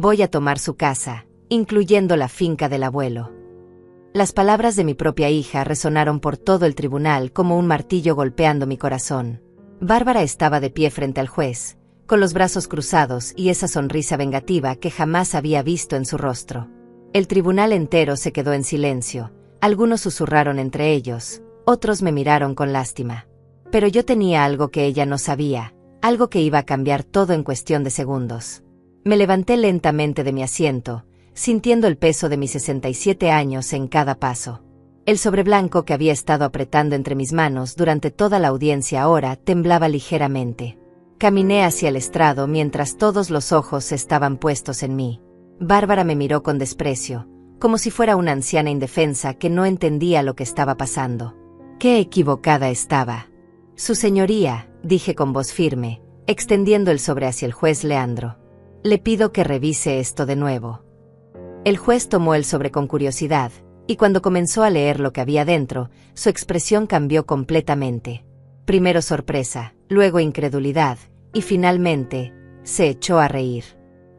Voy a tomar su casa, incluyendo la finca del abuelo. Las palabras de mi propia hija resonaron por todo el tribunal como un martillo golpeando mi corazón. Bárbara estaba de pie frente al juez, con los brazos cruzados y esa sonrisa vengativa que jamás había visto en su rostro. El tribunal entero se quedó en silencio. Algunos susurraron entre ellos, otros me miraron con lástima. Pero yo tenía algo que ella no sabía, algo que iba a cambiar todo en cuestión de segundos. Me levanté lentamente de mi asiento, sintiendo el peso de mis 67 años en cada paso. El sobre blanco que había estado apretando entre mis manos durante toda la audiencia ahora temblaba ligeramente. Caminé hacia el estrado mientras todos los ojos estaban puestos en mí. Bárbara me miró con desprecio, como si fuera una anciana indefensa que no entendía lo que estaba pasando. ¡Qué equivocada estaba! Su señoría, dije con voz firme, extendiendo el sobre hacia el juez Leandro. Le pido que revise esto de nuevo. El juez tomó el sobre con curiosidad, y cuando comenzó a leer lo que había dentro, su expresión cambió completamente. Primero sorpresa, luego incredulidad, y finalmente, se echó a reír.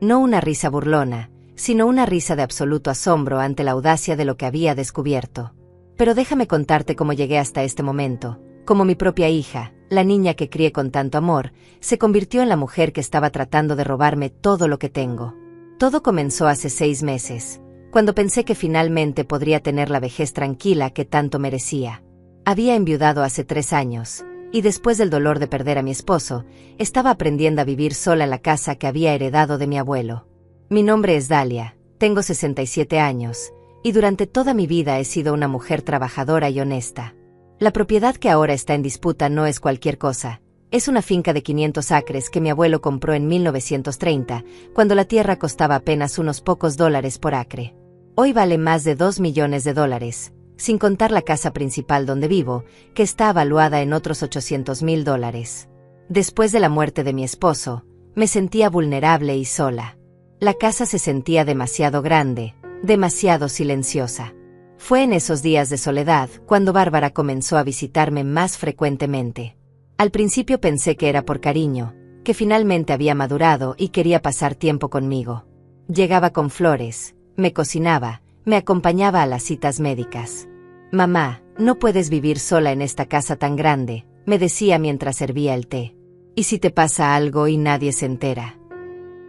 No una risa burlona, sino una risa de absoluto asombro ante la audacia de lo que había descubierto. Pero déjame contarte cómo llegué hasta este momento, cómo mi propia hija, la niña que crié con tanto amor, se convirtió en la mujer que estaba tratando de robarme todo lo que tengo. Todo comenzó hace 6 meses, cuando pensé que finalmente podría tener la vejez tranquila que tanto merecía. Había enviudado hace 3 años, y después del dolor de perder a mi esposo, estaba aprendiendo a vivir sola en la casa que había heredado de mi abuelo. Mi nombre es Dalia, tengo 67 años, y durante toda mi vida he sido una mujer trabajadora y honesta. La propiedad que ahora está en disputa no es cualquier cosa. Es una finca de 500 acres que mi abuelo compró en 1930, cuando la tierra costaba apenas unos pocos dólares por acre. Hoy vale más de $2 millones, sin contar la casa principal donde vivo, que está avaluada en otros $800,000. Después de la muerte de mi esposo, me sentía vulnerable y sola. La casa se sentía demasiado grande, demasiado silenciosa. Fue en esos días de soledad cuando Bárbara comenzó a visitarme más frecuentemente. Al principio pensé que era por cariño, que finalmente había madurado y quería pasar tiempo conmigo. Llegaba con flores, me cocinaba, me acompañaba a las citas médicas. «Mamá, no puedes vivir sola en esta casa tan grande», me decía mientras servía el té. «¿Y si te pasa algo y nadie se entera?».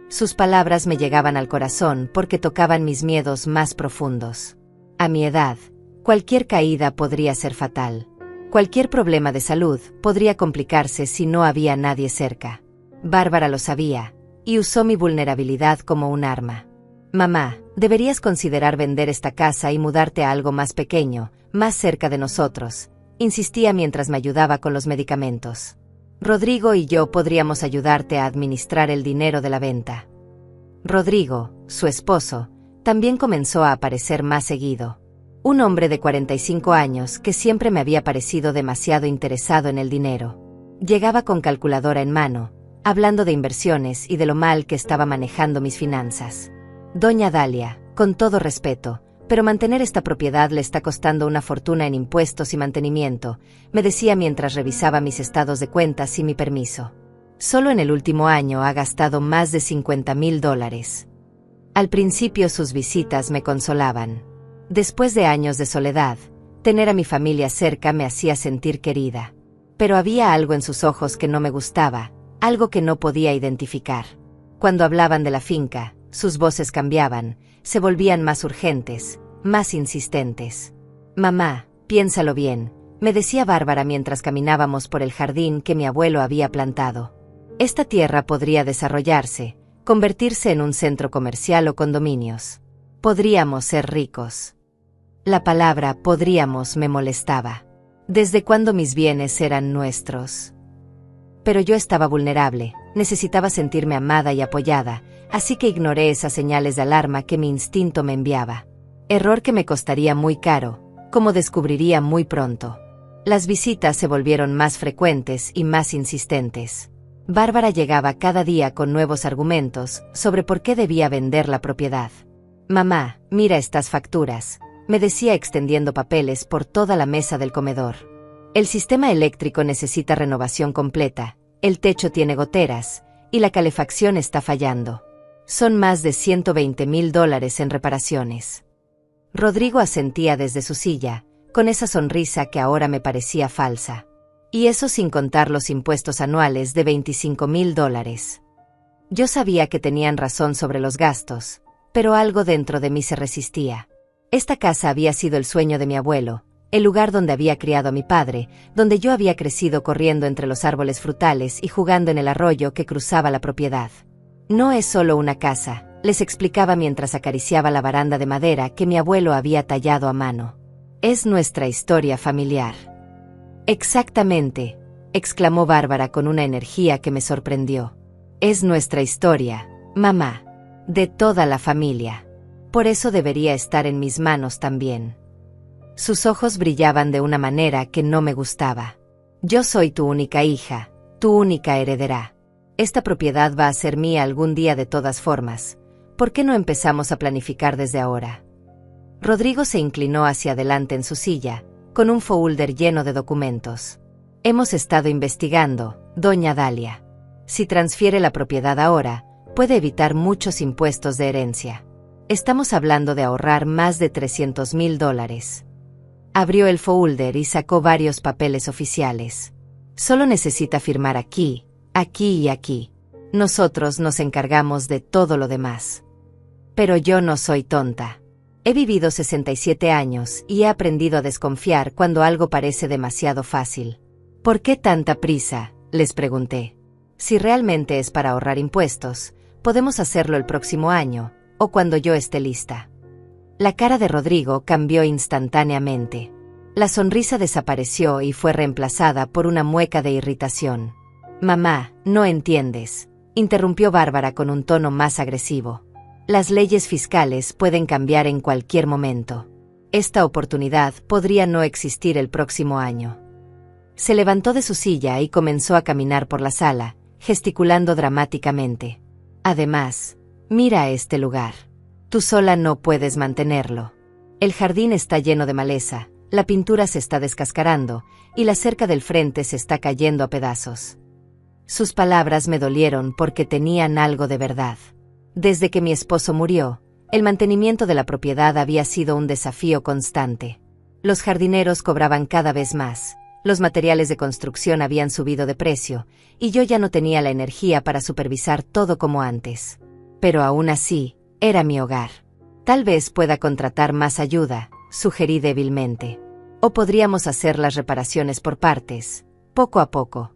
Sus palabras me llegaban al corazón porque tocaban mis miedos más profundos. A mi edad, cualquier caída podría ser fatal. Cualquier problema de salud podría complicarse si no había nadie cerca. Bárbara lo sabía, y usó mi vulnerabilidad como un arma. «Mamá, deberías considerar vender esta casa y mudarte a algo más pequeño, más cerca de nosotros», insistía mientras me ayudaba con los medicamentos. «Rodrigo y yo podríamos ayudarte a administrar el dinero de la venta». Rodrigo, su esposo, también comenzó a aparecer más seguido. Un hombre de 45 años que siempre me había parecido demasiado interesado en el dinero. Llegaba con calculadora en mano, hablando de inversiones y de lo mal que estaba manejando mis finanzas. «Doña Dalia, con todo respeto, pero mantener esta propiedad le está costando una fortuna en impuestos y mantenimiento», me decía mientras revisaba mis estados de cuentas y mi permiso. «Solo en el último año ha gastado más de $50,000. Al principio sus visitas me consolaban. Después de años de soledad, tener a mi familia cerca me hacía sentir querida. Pero había algo en sus ojos que no me gustaba, algo que no podía identificar. Cuando hablaban de la finca, sus voces cambiaban, se volvían más urgentes, más insistentes. «Mamá, piénsalo bien», me decía Bárbara mientras caminábamos por el jardín que mi abuelo había plantado. «Esta tierra podría desarrollarse, convertirse en un centro comercial o condominios. Podríamos ser ricos». La palabra «podríamos» me molestaba. ¿Desde cuándo mis bienes eran nuestros? Pero yo estaba vulnerable, necesitaba sentirme amada y apoyada, así que ignoré esas señales de alarma que mi instinto me enviaba. Error que me costaría muy caro, como descubriría muy pronto. Las visitas se volvieron más frecuentes y más insistentes. Bárbara llegaba cada día con nuevos argumentos sobre por qué debía vender la propiedad. «Mamá, mira estas facturas», me decía extendiendo papeles por toda la mesa del comedor. «El sistema eléctrico necesita renovación completa, el techo tiene goteras, y la calefacción está fallando». Son más de $120,000 en reparaciones. Rodrigo asentía desde su silla, con esa sonrisa que ahora me parecía falsa. Y eso sin contar los impuestos anuales de $25,000. Yo sabía que tenían razón sobre los gastos, pero algo dentro de mí se resistía. Esta casa había sido el sueño de mi abuelo, el lugar donde había criado a mi padre, donde yo había crecido corriendo entre los árboles frutales y jugando en el arroyo que cruzaba la propiedad. No es solo una casa, les explicaba mientras acariciaba la baranda de madera que mi abuelo había tallado a mano. Es nuestra historia familiar. Exactamente, exclamó Bárbara con una energía que me sorprendió. Es nuestra historia, mamá, de toda la familia. Por eso debería estar en mis manos también. Sus ojos brillaban de una manera que no me gustaba. Yo soy tu única hija, tu única heredera. Esta propiedad va a ser mía algún día de todas formas. ¿Por qué no empezamos a planificar desde ahora? Rodrigo se inclinó hacia adelante en su silla, con un folder lleno de documentos. Hemos estado investigando, doña Dalia. Si transfiere la propiedad ahora, puede evitar muchos impuestos de herencia. Estamos hablando de ahorrar más de $300,000. Abrió el folder y sacó varios papeles oficiales. Solo necesita firmar aquí, aquí y aquí. Nosotros nos encargamos de todo lo demás. Pero yo no soy tonta. He vivido 67 años y he aprendido a desconfiar cuando algo parece demasiado fácil. ¿Por qué tanta prisa?, les pregunté. Si realmente es para ahorrar impuestos, podemos hacerlo el próximo año, o cuando yo esté lista. La cara de Rodrigo cambió instantáneamente. La sonrisa desapareció y fue reemplazada por una mueca de irritación. Mamá, no entiendes, interrumpió Bárbara con un tono más agresivo. Las leyes fiscales pueden cambiar en cualquier momento. Esta oportunidad podría no existir el próximo año. Se levantó de su silla y comenzó a caminar por la sala, gesticulando dramáticamente. Además, mira este lugar. Tú sola no puedes mantenerlo. El jardín está lleno de maleza, la pintura se está descascarando, y la cerca del frente se está cayendo a pedazos. Sus palabras me dolieron porque tenían algo de verdad. Desde que mi esposo murió, el mantenimiento de la propiedad había sido un desafío constante. Los jardineros cobraban cada vez más, los materiales de construcción habían subido de precio, y yo ya no tenía la energía para supervisar todo como antes. Pero aún así, era mi hogar. Tal vez pueda contratar más ayuda, sugerí débilmente. O podríamos hacer las reparaciones por partes, poco a poco.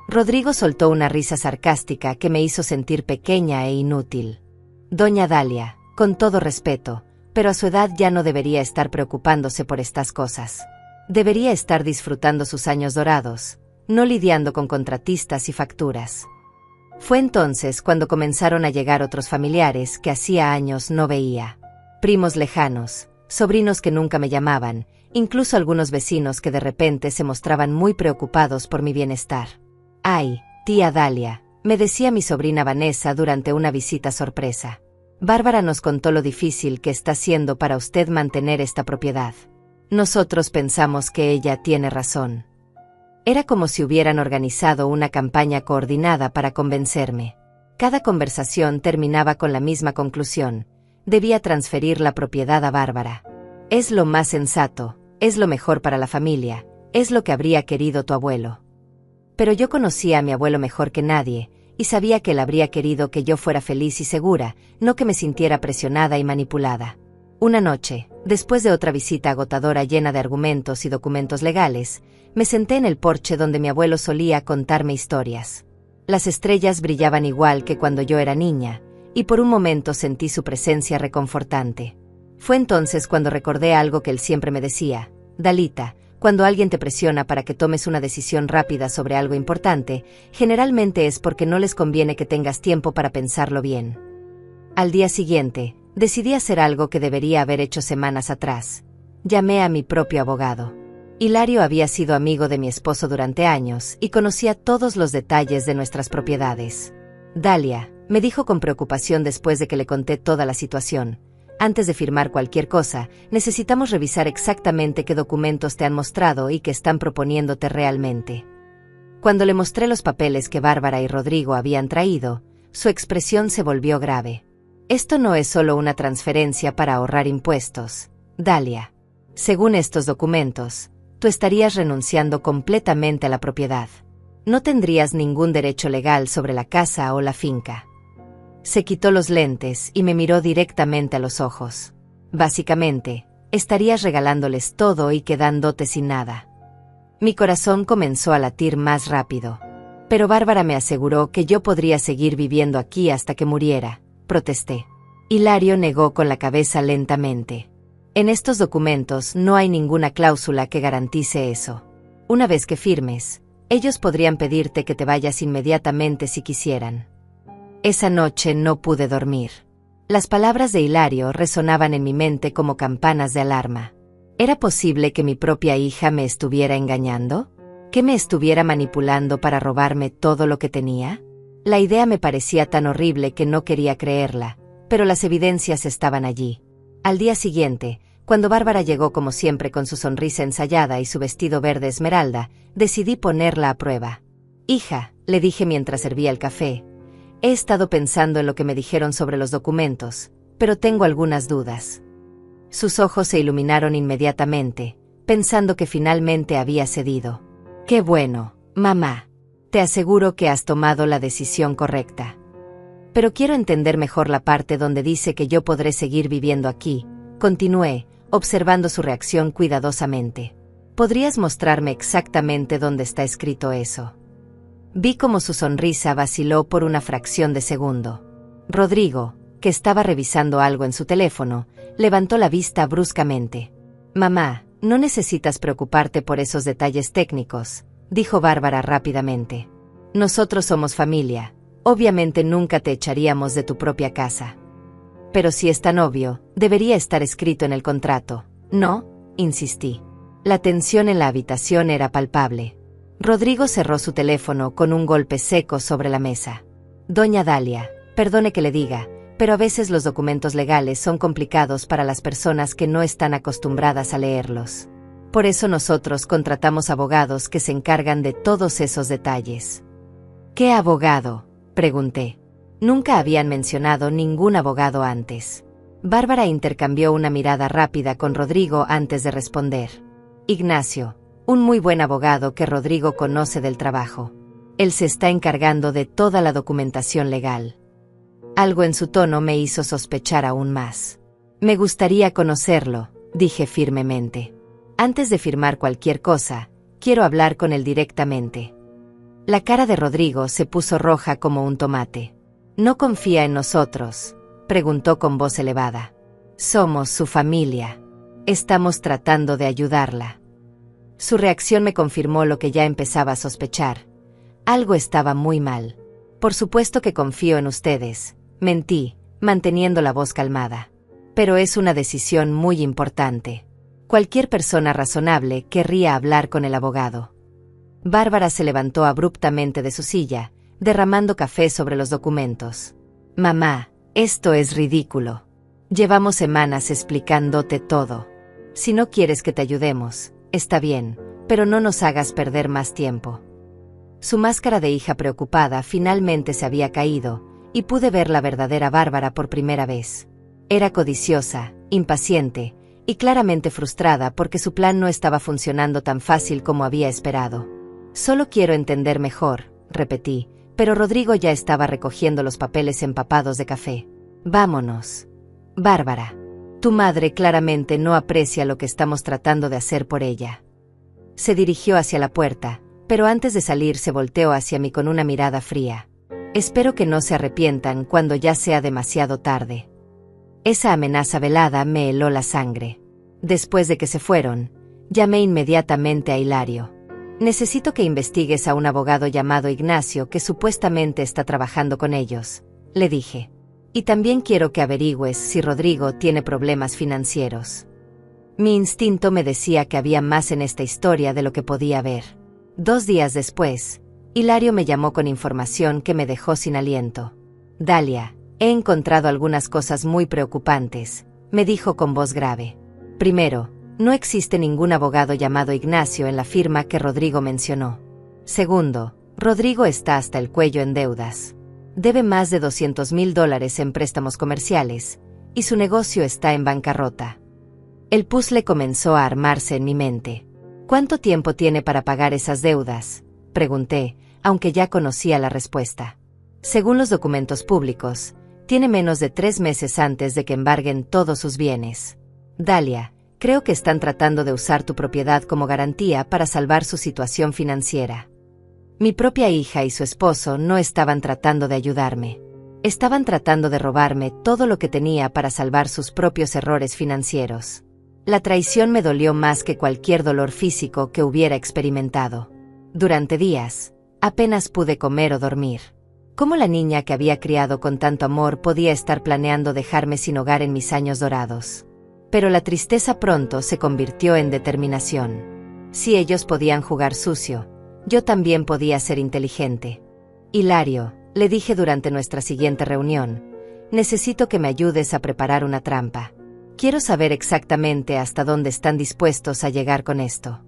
Rodrigo soltó una risa sarcástica que me hizo sentir pequeña e inútil. Doña Dalia, con todo respeto, pero a su edad ya no debería estar preocupándose por estas cosas. Debería estar disfrutando sus años dorados, no lidiando con contratistas y facturas. Fue entonces cuando comenzaron a llegar otros familiares que hacía años no veía. Primos lejanos, sobrinos que nunca me llamaban, incluso algunos vecinos que de repente se mostraban muy preocupados por mi bienestar. «Ay, tía Dalia», me decía mi sobrina Vanessa durante una visita sorpresa. «Bárbara nos contó lo difícil que está siendo para usted mantener esta propiedad. Nosotros pensamos que ella tiene razón». Era como si hubieran organizado una campaña coordinada para convencerme. Cada conversación terminaba con la misma conclusión: debía transferir la propiedad a Bárbara. Es lo más sensato, es lo mejor para la familia, es lo que habría querido tu abuelo. Pero yo conocía a mi abuelo mejor que nadie, y sabía que él habría querido que yo fuera feliz y segura, no que me sintiera presionada y manipulada. Una noche, después de otra visita agotadora llena de argumentos y documentos legales, me senté en el porche donde mi abuelo solía contarme historias. Las estrellas brillaban igual que cuando yo era niña, y por un momento sentí su presencia reconfortante. Fue entonces cuando recordé algo que él siempre me decía: Dalita, cuando alguien te presiona para que tomes una decisión rápida sobre algo importante, generalmente es porque no les conviene que tengas tiempo para pensarlo bien. Al día siguiente, decidí hacer algo que debería haber hecho semanas atrás. Llamé a mi propio abogado. Hilario había sido amigo de mi esposo durante años y conocía todos los detalles de nuestras propiedades. Dalia, me dijo con preocupación después de que le conté toda la situación: antes de firmar cualquier cosa, necesitamos revisar exactamente qué documentos te han mostrado y qué están proponiéndote realmente. Cuando le mostré los papeles que Bárbara y Rodrigo habían traído, su expresión se volvió grave. Esto no es solo una transferencia para ahorrar impuestos, Dalia. Según estos documentos, tú estarías renunciando completamente a la propiedad. No tendrías ningún derecho legal sobre la casa o la finca. Se quitó los lentes y me miró directamente a los ojos. Básicamente, estarías regalándoles todo y quedándote sin nada. Mi corazón comenzó a latir más rápido. Pero Bárbara me aseguró que yo podría seguir viviendo aquí hasta que muriera, protesté. Hilario negó con la cabeza lentamente. En estos documentos no hay ninguna cláusula que garantice eso. Una vez que firmes, ellos podrían pedirte que te vayas inmediatamente si quisieran. Esa noche no pude dormir. Las palabras de Hilario resonaban en mi mente como campanas de alarma. ¿Era posible que mi propia hija me estuviera engañando? ¿Que me estuviera manipulando para robarme todo lo que tenía? La idea me parecía tan horrible que no quería creerla, pero las evidencias estaban allí. Al día siguiente, cuando Bárbara llegó como siempre con su sonrisa ensayada y su vestido verde esmeralda, decidí ponerla a prueba. Hija, le dije mientras servía el café, he estado pensando en lo que me dijeron sobre los documentos, pero tengo algunas dudas. Sus ojos se iluminaron inmediatamente, pensando que finalmente había cedido. Qué bueno, mamá. Te aseguro que has tomado la decisión correcta. Pero quiero entender mejor la parte donde dice que yo podré seguir viviendo aquí, continué, observando su reacción cuidadosamente. ¿Podrías mostrarme exactamente dónde está escrito eso? Vi cómo su sonrisa vaciló por una fracción de segundo. Rodrigo, que estaba revisando algo en su teléfono, levantó la vista bruscamente. Mamá, no necesitas preocuparte por esos detalles técnicos, dijo Bárbara rápidamente. Nosotros somos familia, obviamente nunca te echaríamos de tu propia casa. Pero si es tan obvio, debería estar escrito en el contrato, ¿no? Insistí. La tensión en la habitación era palpable. Rodrigo cerró su teléfono con un golpe seco sobre la mesa. Doña Dalia, perdone que le diga, pero a veces los documentos legales son complicados para las personas que no están acostumbradas a leerlos. Por eso nosotros contratamos abogados que se encargan de todos esos detalles. ¿Qué abogado?, pregunté. Nunca habían mencionado ningún abogado antes. Bárbara intercambió una mirada rápida con Rodrigo antes de responder. Ignacio, un muy buen abogado que Rodrigo conoce del trabajo. Él se está encargando de toda la documentación legal. Algo en su tono me hizo sospechar aún más. Me gustaría conocerlo, dije firmemente. Antes de firmar cualquier cosa, quiero hablar con él directamente. La cara de Rodrigo se puso roja como un tomate. ¿No confía en nosotros?, preguntó con voz elevada. Somos su familia. Estamos tratando de ayudarla. Su reacción me confirmó lo que ya empezaba a sospechar. Algo estaba muy mal. Por supuesto que confío en ustedes, mentí, manteniendo la voz calmada. Pero es una decisión muy importante. Cualquier persona razonable querría hablar con el abogado. Bárbara se levantó abruptamente de su silla, derramando café sobre los documentos. Mamá, esto es ridículo. Llevamos semanas explicándote todo. Si no quieres que te ayudemos, está bien, pero no nos hagas perder más tiempo. Su máscara de hija preocupada finalmente se había caído, y pude ver la verdadera Bárbara por primera vez. Era codiciosa, impaciente, y claramente frustrada porque su plan no estaba funcionando tan fácil como había esperado. Solo quiero entender mejor, repetí, pero Rodrigo ya estaba recogiendo los papeles empapados de café. Vámonos. Bárbara, tu madre claramente no aprecia lo que estamos tratando de hacer por ella. Se dirigió hacia la puerta, pero antes de salir se volteó hacia mí con una mirada fría. Espero que no se arrepientan cuando ya sea demasiado tarde. Esa amenaza velada me heló la sangre. Después de que se fueron, llamé inmediatamente a Hilario. Necesito que investigues a un abogado llamado Ignacio que supuestamente está trabajando con ellos, le dije. Y también quiero que averigües si Rodrigo tiene problemas financieros. Mi instinto me decía que había más en esta historia de lo que podía ver. 2 días después, Hilario me llamó con información que me dejó sin aliento. Dalia, he encontrado algunas cosas muy preocupantes, me dijo con voz grave. Primero, no existe ningún abogado llamado Ignacio en la firma que Rodrigo mencionó. Segundo, Rodrigo está hasta el cuello en deudas. Debe más de $200,000 en préstamos comerciales, y su negocio está en bancarrota. El puzzle comenzó a armarse en mi mente. ¿Cuánto tiempo tiene para pagar esas deudas?, pregunté, aunque ya conocía la respuesta. Según los documentos públicos, tiene menos de 3 meses antes de que embarguen todos sus bienes. Dalia, creo que están tratando de usar tu propiedad como garantía para salvar su situación financiera. Mi propia hija y su esposo no estaban tratando de ayudarme. Estaban tratando de robarme todo lo que tenía para salvar sus propios errores financieros. La traición me dolió más que cualquier dolor físico que hubiera experimentado. Durante días, apenas pude comer o dormir. ¿Cómo la niña que había criado con tanto amor podía estar planeando dejarme sin hogar en mis años dorados? Pero la tristeza pronto se convirtió en determinación. Si ellos podían jugar sucio, yo también podía ser inteligente. Hilario, le dije durante nuestra siguiente reunión, necesito que me ayudes a preparar una trampa. Quiero saber exactamente hasta dónde están dispuestos a llegar con esto.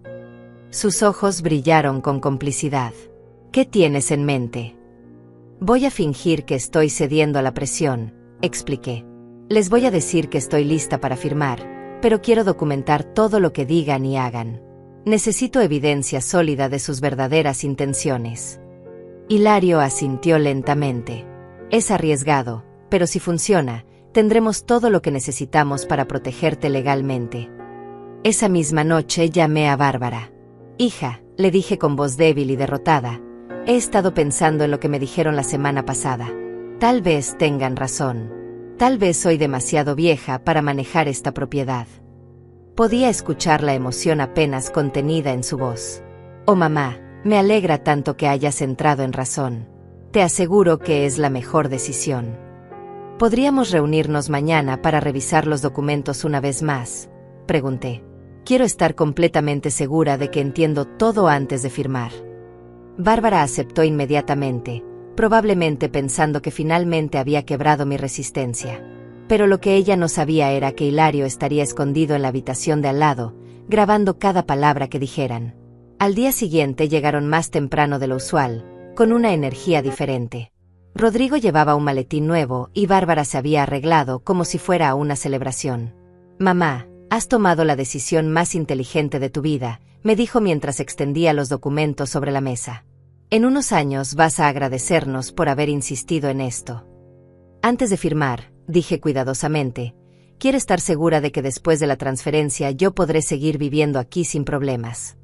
Sus ojos brillaron con complicidad. ¿Qué tienes en mente? Voy a fingir que estoy cediendo a la presión, expliqué. Les voy a decir que estoy lista para firmar, pero quiero documentar todo lo que digan y hagan. Necesito evidencia sólida de sus verdaderas intenciones. Hilario asintió lentamente. Es arriesgado, pero si funciona, tendremos todo lo que necesitamos para protegerte legalmente. Esa misma noche llamé a Bárbara. Hija, le dije con voz débil y derrotada, he estado pensando en lo que me dijeron la semana pasada. Tal vez tengan razón. Tal vez soy demasiado vieja para manejar esta propiedad. Podía escuchar la emoción apenas contenida en su voz. Oh mamá, me alegra tanto que hayas entrado en razón. Te aseguro que es la mejor decisión. ¿Podríamos reunirnos mañana para revisar los documentos una vez más?, pregunté. Quiero estar completamente segura de que entiendo todo antes de firmar. Bárbara aceptó inmediatamente, probablemente pensando que finalmente había quebrado mi resistencia. Pero lo que ella no sabía era que Hilario estaría escondido en la habitación de al lado, grabando cada palabra que dijeran. Al día siguiente llegaron más temprano de lo usual, con una energía diferente. Rodrigo llevaba un maletín nuevo y Bárbara se había arreglado como si fuera a una celebración. Mamá, has tomado la decisión más inteligente de tu vida, me dijo mientras extendía los documentos sobre la mesa. En unos años vas a agradecernos por haber insistido en esto. Antes de firmar, dije cuidadosamente, quiero estar segura de que después de la transferencia yo podré seguir viviendo aquí sin problemas.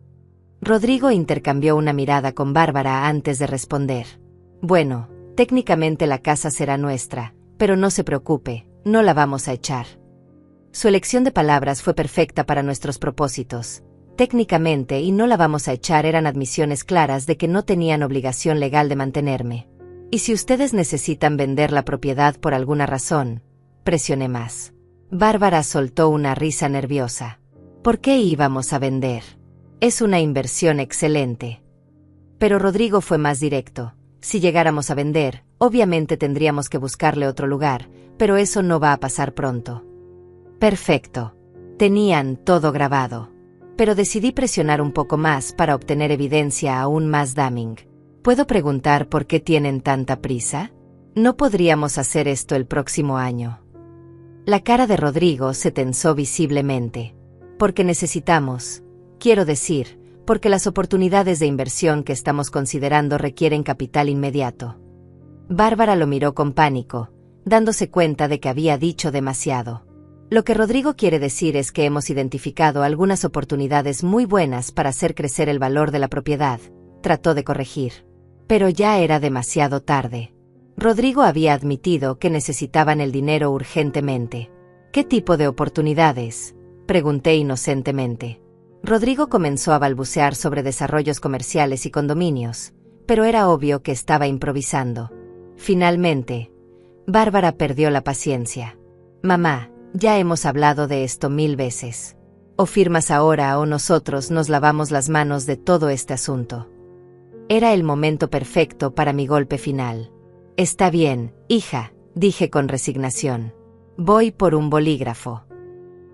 Rodrigo intercambió una mirada con Bárbara antes de responder. Bueno, técnicamente la casa será nuestra, pero no se preocupe, no la vamos a echar. Su elección de palabras fue perfecta para nuestros propósitos. Técnicamente y no la vamos a echar eran admisiones claras de que no tenían obligación legal de mantenerme. Y si ustedes necesitan vender la propiedad por alguna razón, presioné más. Bárbara soltó una risa nerviosa. ¿Por qué íbamos a vender? Es una inversión excelente. Pero Rodrigo fue más directo. Si llegáramos a vender, obviamente tendríamos que buscarle otro lugar, pero eso no va a pasar pronto. Perfecto. Tenían todo grabado. Pero decidí presionar un poco más para obtener evidencia aún más damning. ¿Puedo preguntar por qué tienen tanta prisa? No podríamos hacer esto el próximo año. La cara de Rodrigo se tensó visiblemente. Porque necesitamos, quiero decir, porque las oportunidades de inversión que estamos considerando requieren capital inmediato. Bárbara lo miró con pánico, dándose cuenta de que había dicho demasiado. Lo que Rodrigo quiere decir es que hemos identificado algunas oportunidades muy buenas para hacer crecer el valor de la propiedad, trató de corregir. Pero ya era demasiado tarde. Rodrigo había admitido que necesitaban el dinero urgentemente. ¿Qué tipo de oportunidades?, pregunté inocentemente. Rodrigo comenzó a balbucear sobre desarrollos comerciales y condominios, pero era obvio que estaba improvisando. Finalmente, Bárbara perdió la paciencia. Mamá, ya hemos hablado de esto 1000 veces. O firmas ahora o nosotros nos lavamos las manos de todo este asunto. Era el momento perfecto para mi golpe final. Está bien, hija, dije con resignación. Voy por un bolígrafo.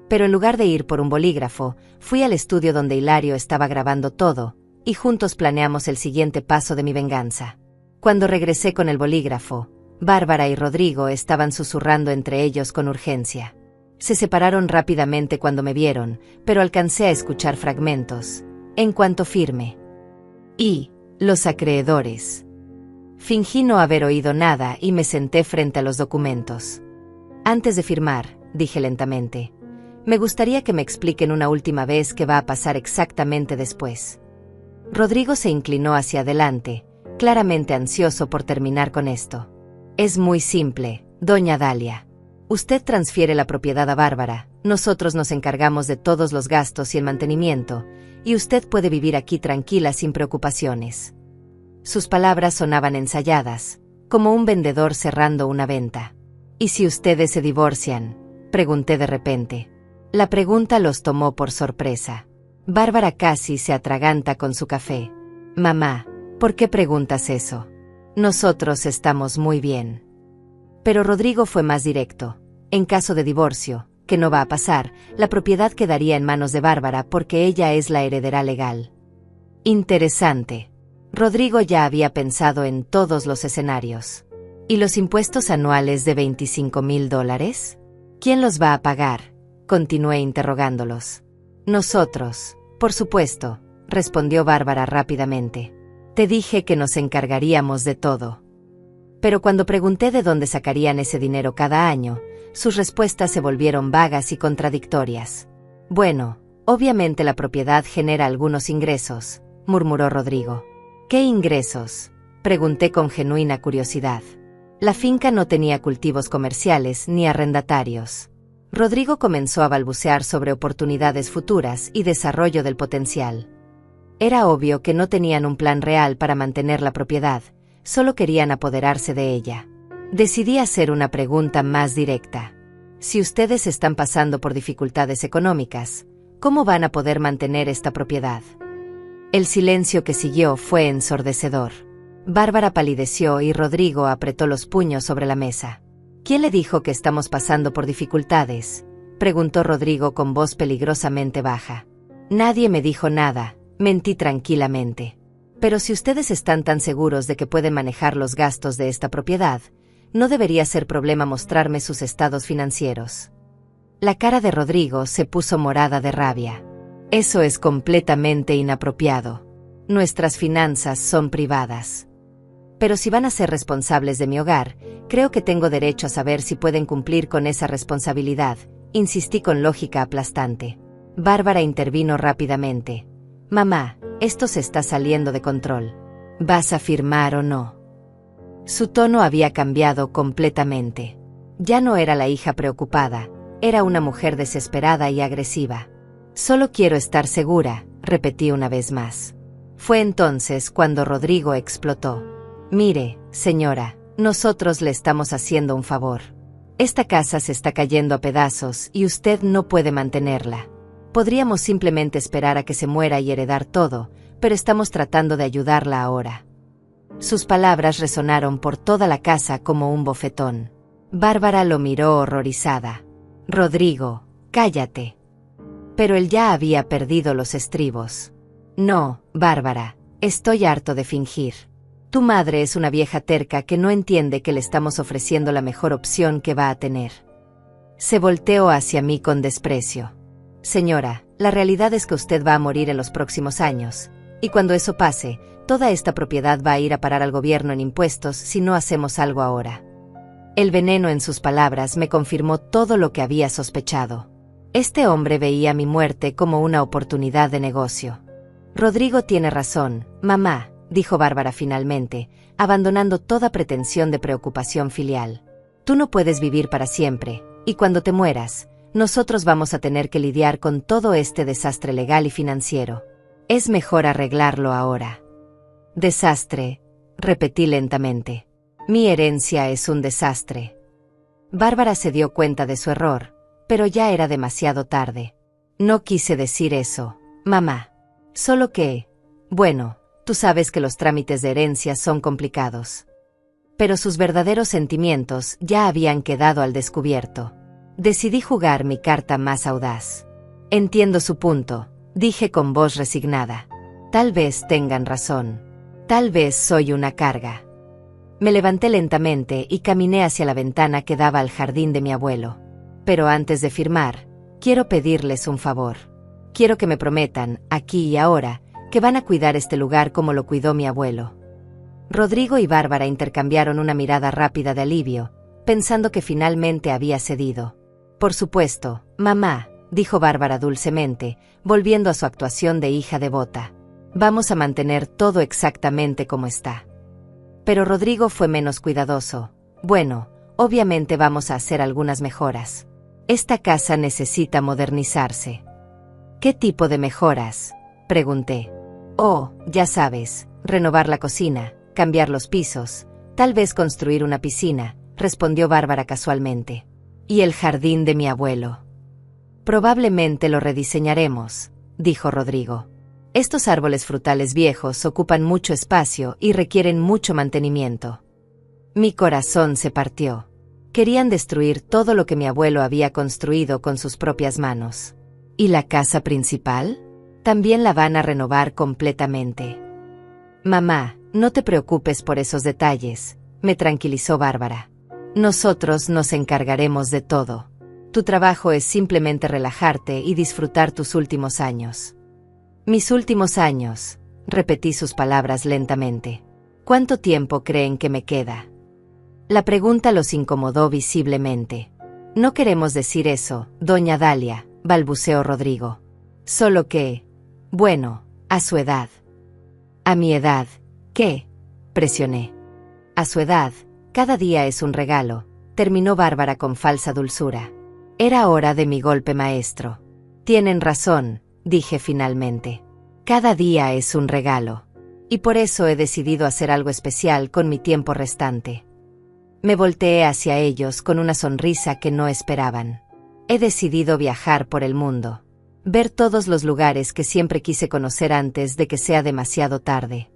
Pero en lugar de ir por un bolígrafo, fui al estudio donde Hilario estaba grabando todo, y juntos planeamos el siguiente paso de mi venganza. Cuando regresé con el bolígrafo, Bárbara y Rodrigo estaban susurrando entre ellos con urgencia. Se separaron rápidamente cuando me vieron, pero alcancé a escuchar fragmentos. En cuanto firme. Y los acreedores. Fingí no haber oído nada y me senté frente a los documentos. Antes de firmar, dije lentamente, me gustaría que me expliquen una última vez qué va a pasar exactamente después. Rodrigo se inclinó hacia adelante, claramente ansioso por terminar con esto. Es muy simple, doña Dalia. Usted transfiere la propiedad a Bárbara, nosotros nos encargamos de todos los gastos y el mantenimiento, y usted puede vivir aquí tranquila sin preocupaciones. Sus palabras sonaban ensayadas, como un vendedor cerrando una venta. ¿Y si ustedes se divorcian?, pregunté de repente. La pregunta los tomó por sorpresa. Bárbara casi se atraganta con su café. Mamá, ¿por qué preguntas eso? Nosotros estamos muy bien. Pero Rodrigo fue más directo. En caso de divorcio, que no va a pasar, la propiedad quedaría en manos de Bárbara porque ella es la heredera legal. Interesante. Rodrigo ya había pensado en todos los escenarios. ¿Y los impuestos anuales de $25,000? ¿Quién los va a pagar? Continué interrogándolos. Nosotros, por supuesto, respondió Bárbara rápidamente. Te dije que nos encargaríamos de todo. Pero cuando pregunté de dónde sacarían ese dinero cada año, sus respuestas se volvieron vagas y contradictorias. Bueno, obviamente la propiedad genera algunos ingresos, murmuró Rodrigo. ¿Qué ingresos?, pregunté con genuina curiosidad. La finca no tenía cultivos comerciales ni arrendatarios. Rodrigo comenzó a balbucear sobre oportunidades futuras y desarrollo del potencial. Era obvio que no tenían un plan real para mantener la propiedad, solo querían apoderarse de ella. Decidí hacer una pregunta más directa. Si ustedes están pasando por dificultades económicas, ¿cómo van a poder mantener esta propiedad? El silencio que siguió fue ensordecedor. Bárbara palideció y Rodrigo apretó los puños sobre la mesa. ¿Quién le dijo que estamos pasando por dificultades?, preguntó Rodrigo con voz peligrosamente baja. Nadie me dijo nada, mentí tranquilamente. Pero si ustedes están tan seguros de que pueden manejar los gastos de esta propiedad, no debería ser problema mostrarme sus estados financieros. La cara de Rodrigo se puso morada de rabia. Eso es completamente inapropiado. Nuestras finanzas son privadas. Pero si van a ser responsables de mi hogar, creo que tengo derecho a saber si pueden cumplir con esa responsabilidad, insistí con lógica aplastante. Bárbara intervino rápidamente. Mamá, esto se está saliendo de control. ¿Vas a firmar o no? Su tono había cambiado completamente. Ya no era la hija preocupada, era una mujer desesperada y agresiva. Solo quiero estar segura, repetí una vez más. Fue entonces cuando Rodrigo explotó. Mire, señora, nosotros le estamos haciendo un favor. Esta casa se está cayendo a pedazos y usted no puede mantenerla. Podríamos simplemente esperar a que se muera y heredar todo, pero estamos tratando de ayudarla ahora. Sus palabras resonaron por toda la casa como un bofetón. Bárbara lo miró horrorizada. Rodrigo, cállate. Pero él ya había perdido los estribos. No, Bárbara, estoy harto de fingir. Tu madre es una vieja terca que no entiende que le estamos ofreciendo la mejor opción que va a tener. Se volteó hacia mí con desprecio. Señora, la realidad es que usted va a morir en los próximos años, y cuando eso pase, toda esta propiedad va a ir a parar al gobierno en impuestos si no hacemos algo ahora. El veneno en sus palabras me confirmó todo lo que había sospechado. Este hombre veía mi muerte como una oportunidad de negocio. Rodrigo tiene razón, mamá, dijo Bárbara finalmente, abandonando toda pretensión de preocupación filial. Tú no puedes vivir para siempre, y cuando te mueras, nosotros vamos a tener que lidiar con todo este desastre legal y financiero. Es mejor arreglarlo ahora. Desastre, repetí lentamente. Mi herencia es un desastre. Bárbara se dio cuenta de su error, pero ya era demasiado tarde. No quise decir eso, mamá. Solo que, bueno, tú sabes que los trámites de herencia son complicados. Pero sus verdaderos sentimientos ya habían quedado al descubierto. Decidí jugar mi carta más audaz. Entiendo su punto, dije con voz resignada. Tal vez tengan razón. Tal vez soy una carga. Me levanté lentamente y caminé hacia la ventana que daba al jardín de mi abuelo. Pero antes de firmar, quiero pedirles un favor. Quiero que me prometan, aquí y ahora, que van a cuidar este lugar como lo cuidó mi abuelo. Rodrigo y Bárbara intercambiaron una mirada rápida de alivio, pensando que finalmente había cedido. Por supuesto, mamá, dijo Bárbara dulcemente, volviendo a su actuación de hija devota. Vamos a mantener todo exactamente como está. Pero Rodrigo fue menos cuidadoso. Bueno, obviamente vamos a hacer algunas mejoras. Esta casa necesita modernizarse. ¿Qué tipo de mejoras?, pregunté. Oh, ya sabes, renovar la cocina, cambiar los pisos, tal vez construir una piscina, respondió Bárbara casualmente. ¿Y el jardín de mi abuelo? Probablemente lo rediseñaremos, dijo Rodrigo. Estos árboles frutales viejos ocupan mucho espacio y requieren mucho mantenimiento. Mi corazón se partió. Querían destruir todo lo que mi abuelo había construido con sus propias manos. ¿Y la casa principal? También la van a renovar completamente. Mamá, no te preocupes por esos detalles, me tranquilizó Bárbara. Nosotros nos encargaremos de todo. Tu trabajo es simplemente relajarte y disfrutar tus últimos años. Mis últimos años, repetí sus palabras lentamente. ¿Cuánto tiempo creen que me queda? La pregunta los incomodó visiblemente. No queremos decir eso, doña Dalia, balbuceó Rodrigo. Solo que, bueno, a su edad. A mi edad, ¿qué? Presioné. A su edad, cada día es un regalo, terminó Bárbara con falsa dulzura. Era hora de mi golpe maestro. Tienen razón, dije finalmente. Cada día es un regalo. Y por eso he decidido hacer algo especial con mi tiempo restante. Me volteé hacia ellos con una sonrisa que no esperaban. He decidido viajar por el mundo. Ver todos los lugares que siempre quise conocer antes de que sea demasiado tarde.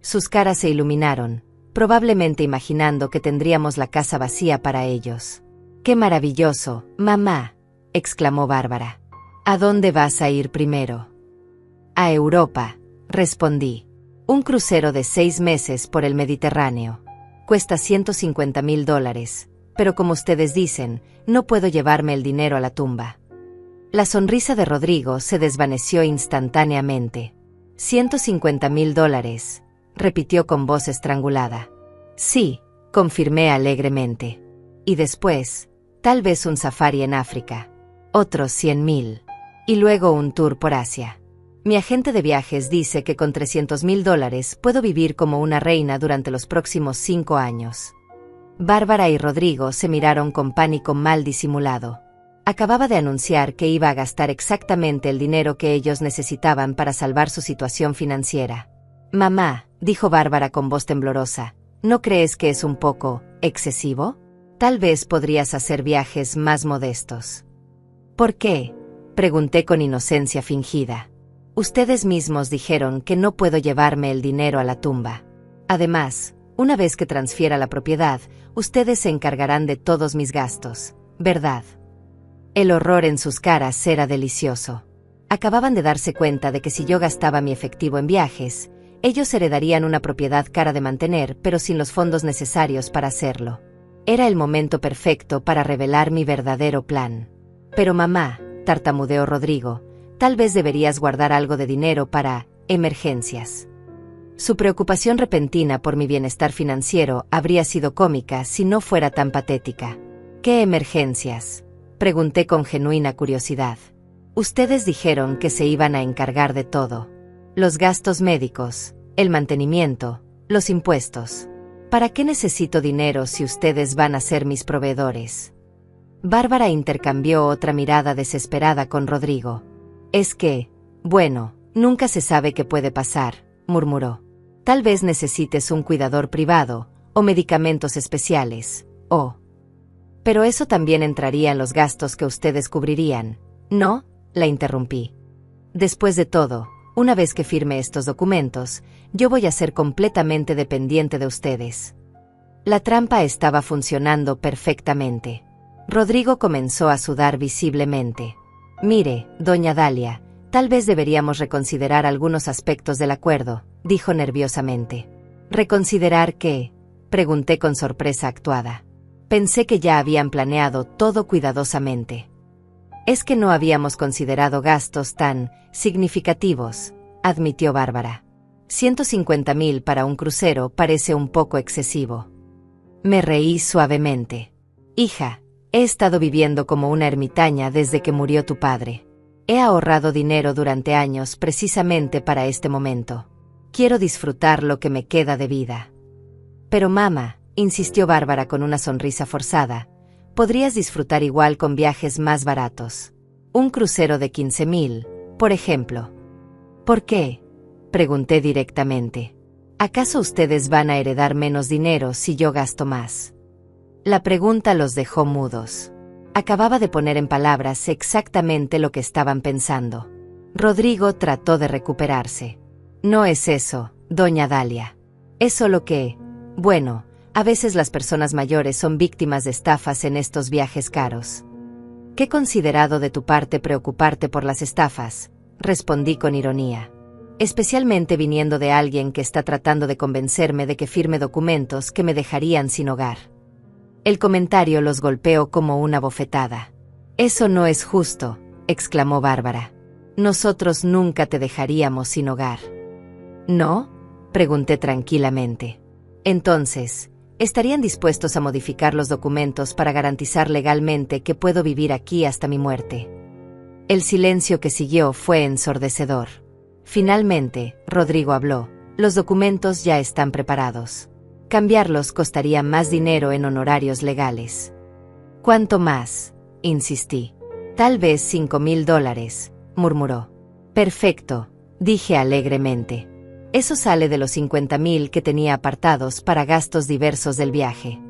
Sus caras se iluminaron, probablemente imaginando que tendríamos la casa vacía para ellos. ¡Qué maravilloso, mamá!, exclamó Bárbara. ¿A dónde vas a ir primero? A Europa, respondí. Un crucero de 6 meses por el Mediterráneo. Cuesta $150,000, pero como ustedes dicen, no puedo llevarme el dinero a la tumba. La sonrisa de Rodrigo se desvaneció instantáneamente. $150,000, repitió con voz estrangulada. Sí, confirmé alegremente. Y después, tal vez un safari en África. Otros 100,000. Y luego un tour por Asia. Mi agente de viajes dice que con $300,000 puedo vivir como una reina durante los próximos 5 años. Bárbara y Rodrigo se miraron con pánico mal disimulado. Acababa de anunciar que iba a gastar exactamente el dinero que ellos necesitaban para salvar su situación financiera. Mamá, dijo Bárbara con voz temblorosa, ¿no crees que es un poco excesivo? Tal vez podrías hacer viajes más modestos. ¿Por qué?, pregunté con inocencia fingida. Ustedes mismos dijeron que no puedo llevarme el dinero a la tumba. Además, una vez que transfiera la propiedad, ustedes se encargarán de todos mis gastos, ¿verdad? El horror en sus caras era delicioso. Acababan de darse cuenta de que si yo gastaba mi efectivo en viajes, ellos heredarían una propiedad cara de mantener, pero sin los fondos necesarios para hacerlo. Era el momento perfecto para revelar mi verdadero plan. Pero mamá, tartamudeó Rodrigo, tal vez deberías guardar algo de dinero para emergencias. Su preocupación repentina por mi bienestar financiero habría sido cómica si no fuera tan patética. ¿Qué emergencias?, pregunté con genuina curiosidad. Ustedes dijeron que se iban a encargar de todo. Los gastos médicos, el mantenimiento, los impuestos. ¿Para qué necesito dinero si ustedes van a ser mis proveedores? Bárbara intercambió otra mirada desesperada con Rodrigo. Es que, bueno, nunca se sabe qué puede pasar, murmuró. Tal vez necesites un cuidador privado, o medicamentos especiales, o... Pero eso también entraría en los gastos que ustedes cubrirían, ¿no?, la interrumpí. Después de todo, una vez que firme estos documentos, yo voy a ser completamente dependiente de ustedes. La trampa estaba funcionando perfectamente. Rodrigo comenzó a sudar visiblemente. Mire, doña Dalia, tal vez deberíamos reconsiderar algunos aspectos del acuerdo, dijo nerviosamente. ¿Reconsiderar qué?, Pregunté con sorpresa actuada. Pensé que ya habían planeado todo cuidadosamente. Es que no habíamos considerado gastos tan significativos, admitió Bárbara. 150.000 para un crucero parece un poco excesivo. Me reí suavemente. Hija, he estado viviendo como una ermitaña desde que murió tu padre. He ahorrado dinero durante años precisamente para este momento. Quiero disfrutar lo que me queda de vida. Pero mamá, insistió Bárbara con una sonrisa forzada, podrías disfrutar igual con viajes más baratos. Un crucero de 15.000, por ejemplo. ¿Por qué? Pregunté directamente. ¿Acaso ustedes van a heredar menos dinero si yo gasto más? La pregunta los dejó mudos. Acababa de poner en palabras exactamente lo que estaban pensando. Rodrigo trató de recuperarse. No es eso, doña Dalia. Es solo que, bueno, a veces las personas mayores son víctimas de estafas en estos viajes caros. Qué considerado de tu parte preocuparte por las estafas, respondí con ironía. Especialmente viniendo de alguien que está tratando de convencerme de que firme documentos que me dejarían sin hogar. El comentario los golpeó como una bofetada. Eso no es justo, exclamó Bárbara. Nosotros nunca te dejaríamos sin hogar. ¿No? Pregunté tranquilamente. Entonces, ¿estarían dispuestos a modificar los documentos para garantizar legalmente que puedo vivir aquí hasta mi muerte? El silencio que siguió fue ensordecedor. Finalmente, Rodrigo habló. Los documentos ya están preparados. Cambiarlos costaría más dinero en honorarios legales. ¿Cuánto más? Insistí. Tal vez $5.000, murmuró. Perfecto, dije alegremente. Eso sale de los 50.000 que tenía apartados para gastos diversos del viaje.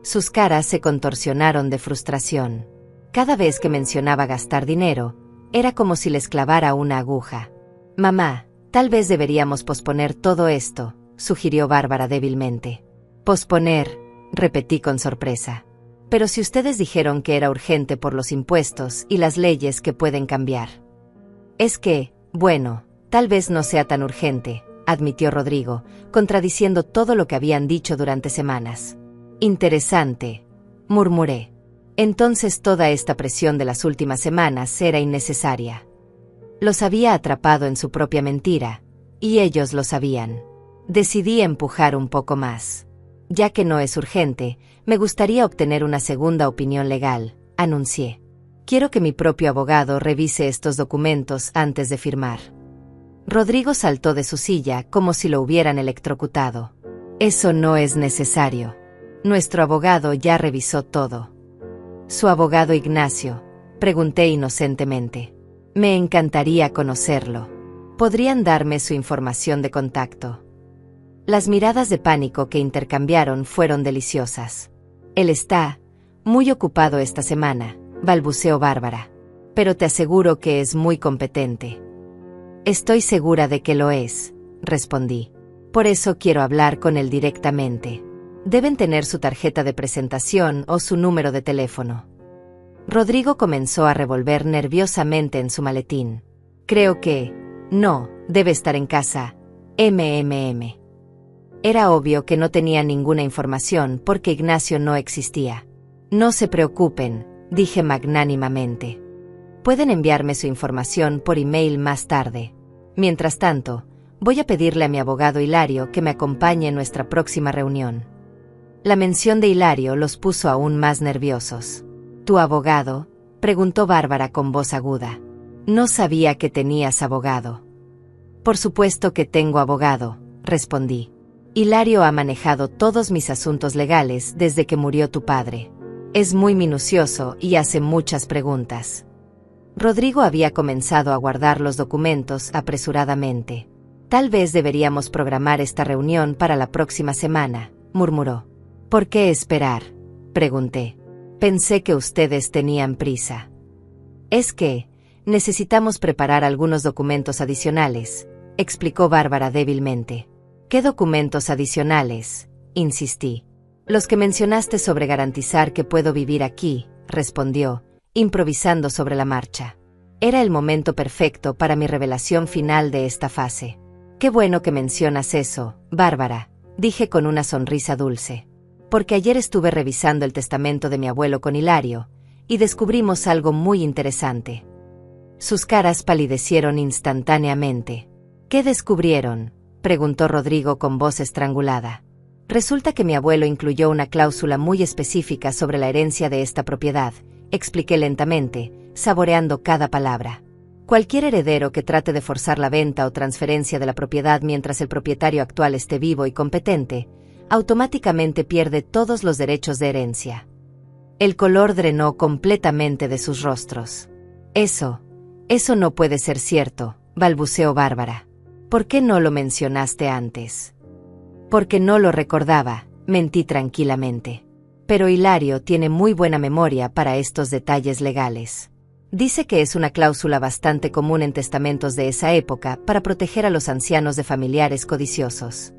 Sus caras se contorsionaron de frustración. Cada vez que mencionaba gastar dinero, era como si les clavara una aguja. Mamá, tal vez deberíamos posponer todo esto, sugirió Bárbara débilmente. Posponer, repetí con sorpresa. Pero si ustedes dijeron que era urgente por los impuestos y las leyes que pueden cambiar. Es que, bueno, tal vez no sea tan urgente, admitió Rodrigo, contradiciendo todo lo que habían dicho durante semanas. Interesante, murmuré. Entonces toda esta presión de las últimas semanas era innecesaria. Los había atrapado en su propia mentira, y ellos lo sabían. Decidí empujar un poco más. Ya que no es urgente, me gustaría obtener una segunda opinión legal, anuncié. Quiero que mi propio abogado revise estos documentos antes de firmar. Rodrigo saltó de su silla como si lo hubieran electrocutado. Eso no es necesario. Nuestro abogado ya revisó todo. ¿Su abogado Ignacio? Pregunté inocentemente. Me encantaría conocerlo. ¿Podrían darme su información de contacto? Las miradas de pánico que intercambiaron fueron deliciosas. Él está muy ocupado esta semana, balbuceó Bárbara. Pero te aseguro que es muy competente. Estoy segura de que lo es, respondí. Por eso quiero hablar con él directamente. Deben tener su tarjeta de presentación o su número de teléfono. Rodrigo comenzó a revolver nerviosamente en su maletín. Creo que, no, debe estar en casa. Era obvio que no tenía ninguna información porque Ignacio no existía. No se preocupen, dije magnánimamente. Pueden enviarme su información por email más tarde. Mientras tanto, voy a pedirle a mi abogado Hilario que me acompañe en nuestra próxima reunión. La mención de Hilario los puso aún más nerviosos. ¿Tu abogado? Preguntó Bárbara con voz aguda. No sabía que tenías abogado. Por supuesto que tengo abogado, respondí. Hilario ha manejado todos mis asuntos legales desde que murió tu padre. Es muy minucioso y hace muchas preguntas. Rodrigo había comenzado a guardar los documentos apresuradamente. Tal vez deberíamos programar esta reunión para la próxima semana, murmuró. ¿Por qué esperar? Pregunté. Pensé que ustedes tenían prisa. Es que necesitamos preparar algunos documentos adicionales, explicó Bárbara débilmente. ¿Qué documentos adicionales? Insistí. Los que mencionaste sobre garantizar que puedo vivir aquí, respondió, improvisando sobre la marcha. Era el momento perfecto para mi revelación final de esta fase. Qué bueno que mencionas eso, Bárbara, dije con una sonrisa dulce. Porque ayer estuve revisando el testamento de mi abuelo con Hilario, y descubrimos algo muy interesante. Sus caras palidecieron instantáneamente. ¿Qué descubrieron?, preguntó Rodrigo con voz estrangulada. Resulta que mi abuelo incluyó una cláusula muy específica sobre la herencia de esta propiedad, expliqué lentamente, saboreando cada palabra. Cualquier heredero que trate de forzar la venta o transferencia de la propiedad mientras el propietario actual esté vivo y competente, automáticamente pierde todos los derechos de herencia. El color drenó completamente de sus rostros. Eso no puede ser cierto, balbuceó Bárbara. ¿Por qué no lo mencionaste antes? Porque no lo recordaba, mentí tranquilamente. Pero Hilario tiene muy buena memoria para estos detalles legales. Dice que es una cláusula bastante común en testamentos de esa época para proteger a los ancianos de familiares codiciosos.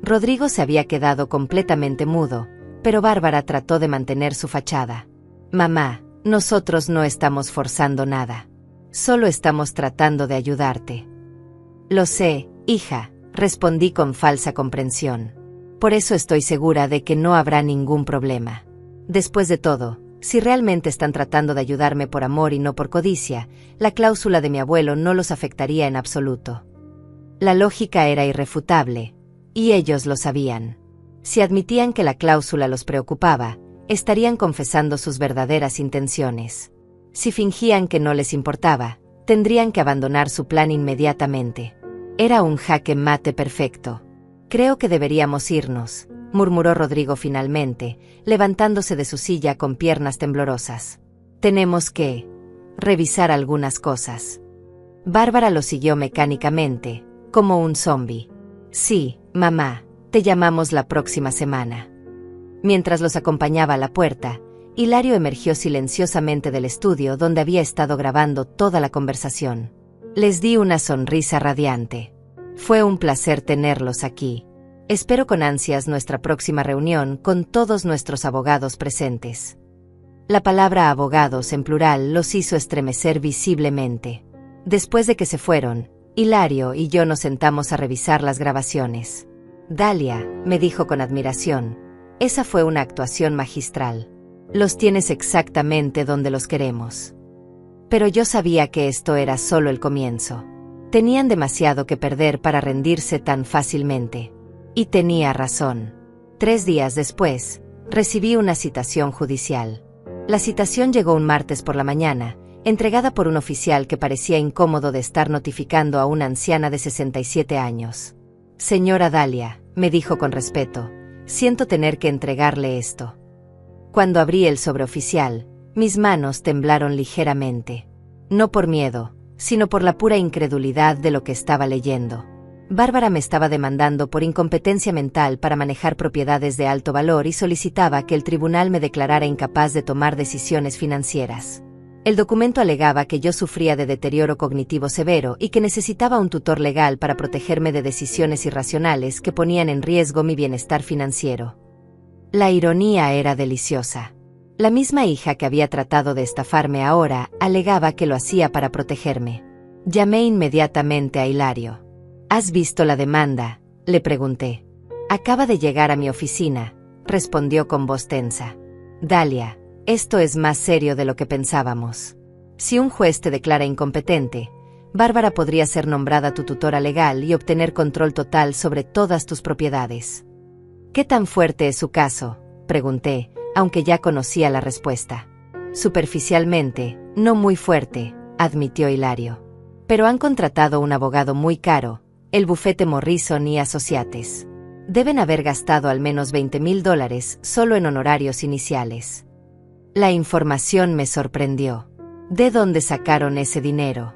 Rodrigo se había quedado completamente mudo, pero Bárbara trató de mantener su fachada. Mamá, nosotros no estamos forzando nada. Solo estamos tratando de ayudarte. Lo sé, hija, respondí con falsa comprensión. Por eso estoy segura de que no habrá ningún problema. Después de todo, si realmente están tratando de ayudarme por amor y no por codicia, la cláusula de mi abuelo no los afectaría en absoluto. La lógica era irrefutable, y ellos lo sabían. Si admitían que la cláusula los preocupaba, estarían confesando sus verdaderas intenciones. Si fingían que no les importaba, tendrían que abandonar su plan inmediatamente. Era un jaque mate perfecto. Creo que deberíamos irnos, murmuró Rodrigo finalmente, levantándose de su silla con piernas temblorosas. Tenemos que revisar algunas cosas. Bárbara lo siguió mecánicamente, como un zombi. Sí, mamá, te llamamos la próxima semana. Mientras los acompañaba a la puerta, Hilario emergió silenciosamente del estudio donde había estado grabando toda la conversación. Les di una sonrisa radiante. Fue un placer tenerlos aquí. Espero con ansias nuestra próxima reunión con todos nuestros abogados presentes. La palabra abogados en plural los hizo estremecer visiblemente. Después de que se fueron, Hilario y yo nos sentamos a revisar las grabaciones. Dalia, me dijo con admiración, esa fue una actuación magistral. Los tienes exactamente donde los queremos. Pero yo sabía que esto era solo el comienzo. Tenían demasiado que perder para rendirse tan fácilmente. Y tenía razón. 3 días después, recibí una citación judicial. La citación llegó un martes por la mañana, entregada por un oficial que parecía incómodo de estar notificando a una anciana de 67 años. Señora Dalia, me dijo con respeto, siento tener que entregarle esto. Cuando abrí el sobreoficial, mis manos temblaron ligeramente. No por miedo, sino por la pura incredulidad de lo que estaba leyendo. Bárbara me estaba demandando por incompetencia mental para manejar propiedades de alto valor y solicitaba que el tribunal me declarara incapaz de tomar decisiones financieras. El documento alegaba que yo sufría de deterioro cognitivo severo y que necesitaba un tutor legal para protegerme de decisiones irracionales que ponían en riesgo mi bienestar financiero. La ironía era deliciosa. La misma hija que había tratado de estafarme ahora alegaba que lo hacía para protegerme. Llamé inmediatamente a Hilario. ¿Has visto la demanda?, le pregunté. Acaba de llegar a mi oficina, respondió con voz tensa. Dalia, esto es más serio de lo que pensábamos. Si un juez te declara incompetente, Bárbara podría ser nombrada tu tutora legal y obtener control total sobre todas tus propiedades. ¿Qué tan fuerte es su caso?, pregunté, aunque ya conocía la respuesta. Superficialmente, no muy fuerte, admitió Hilario. Pero han contratado un abogado muy caro, el bufete Morrison y Associates. Deben haber gastado al menos $20,000 solo en honorarios iniciales. La información me sorprendió. ¿De dónde sacaron ese dinero?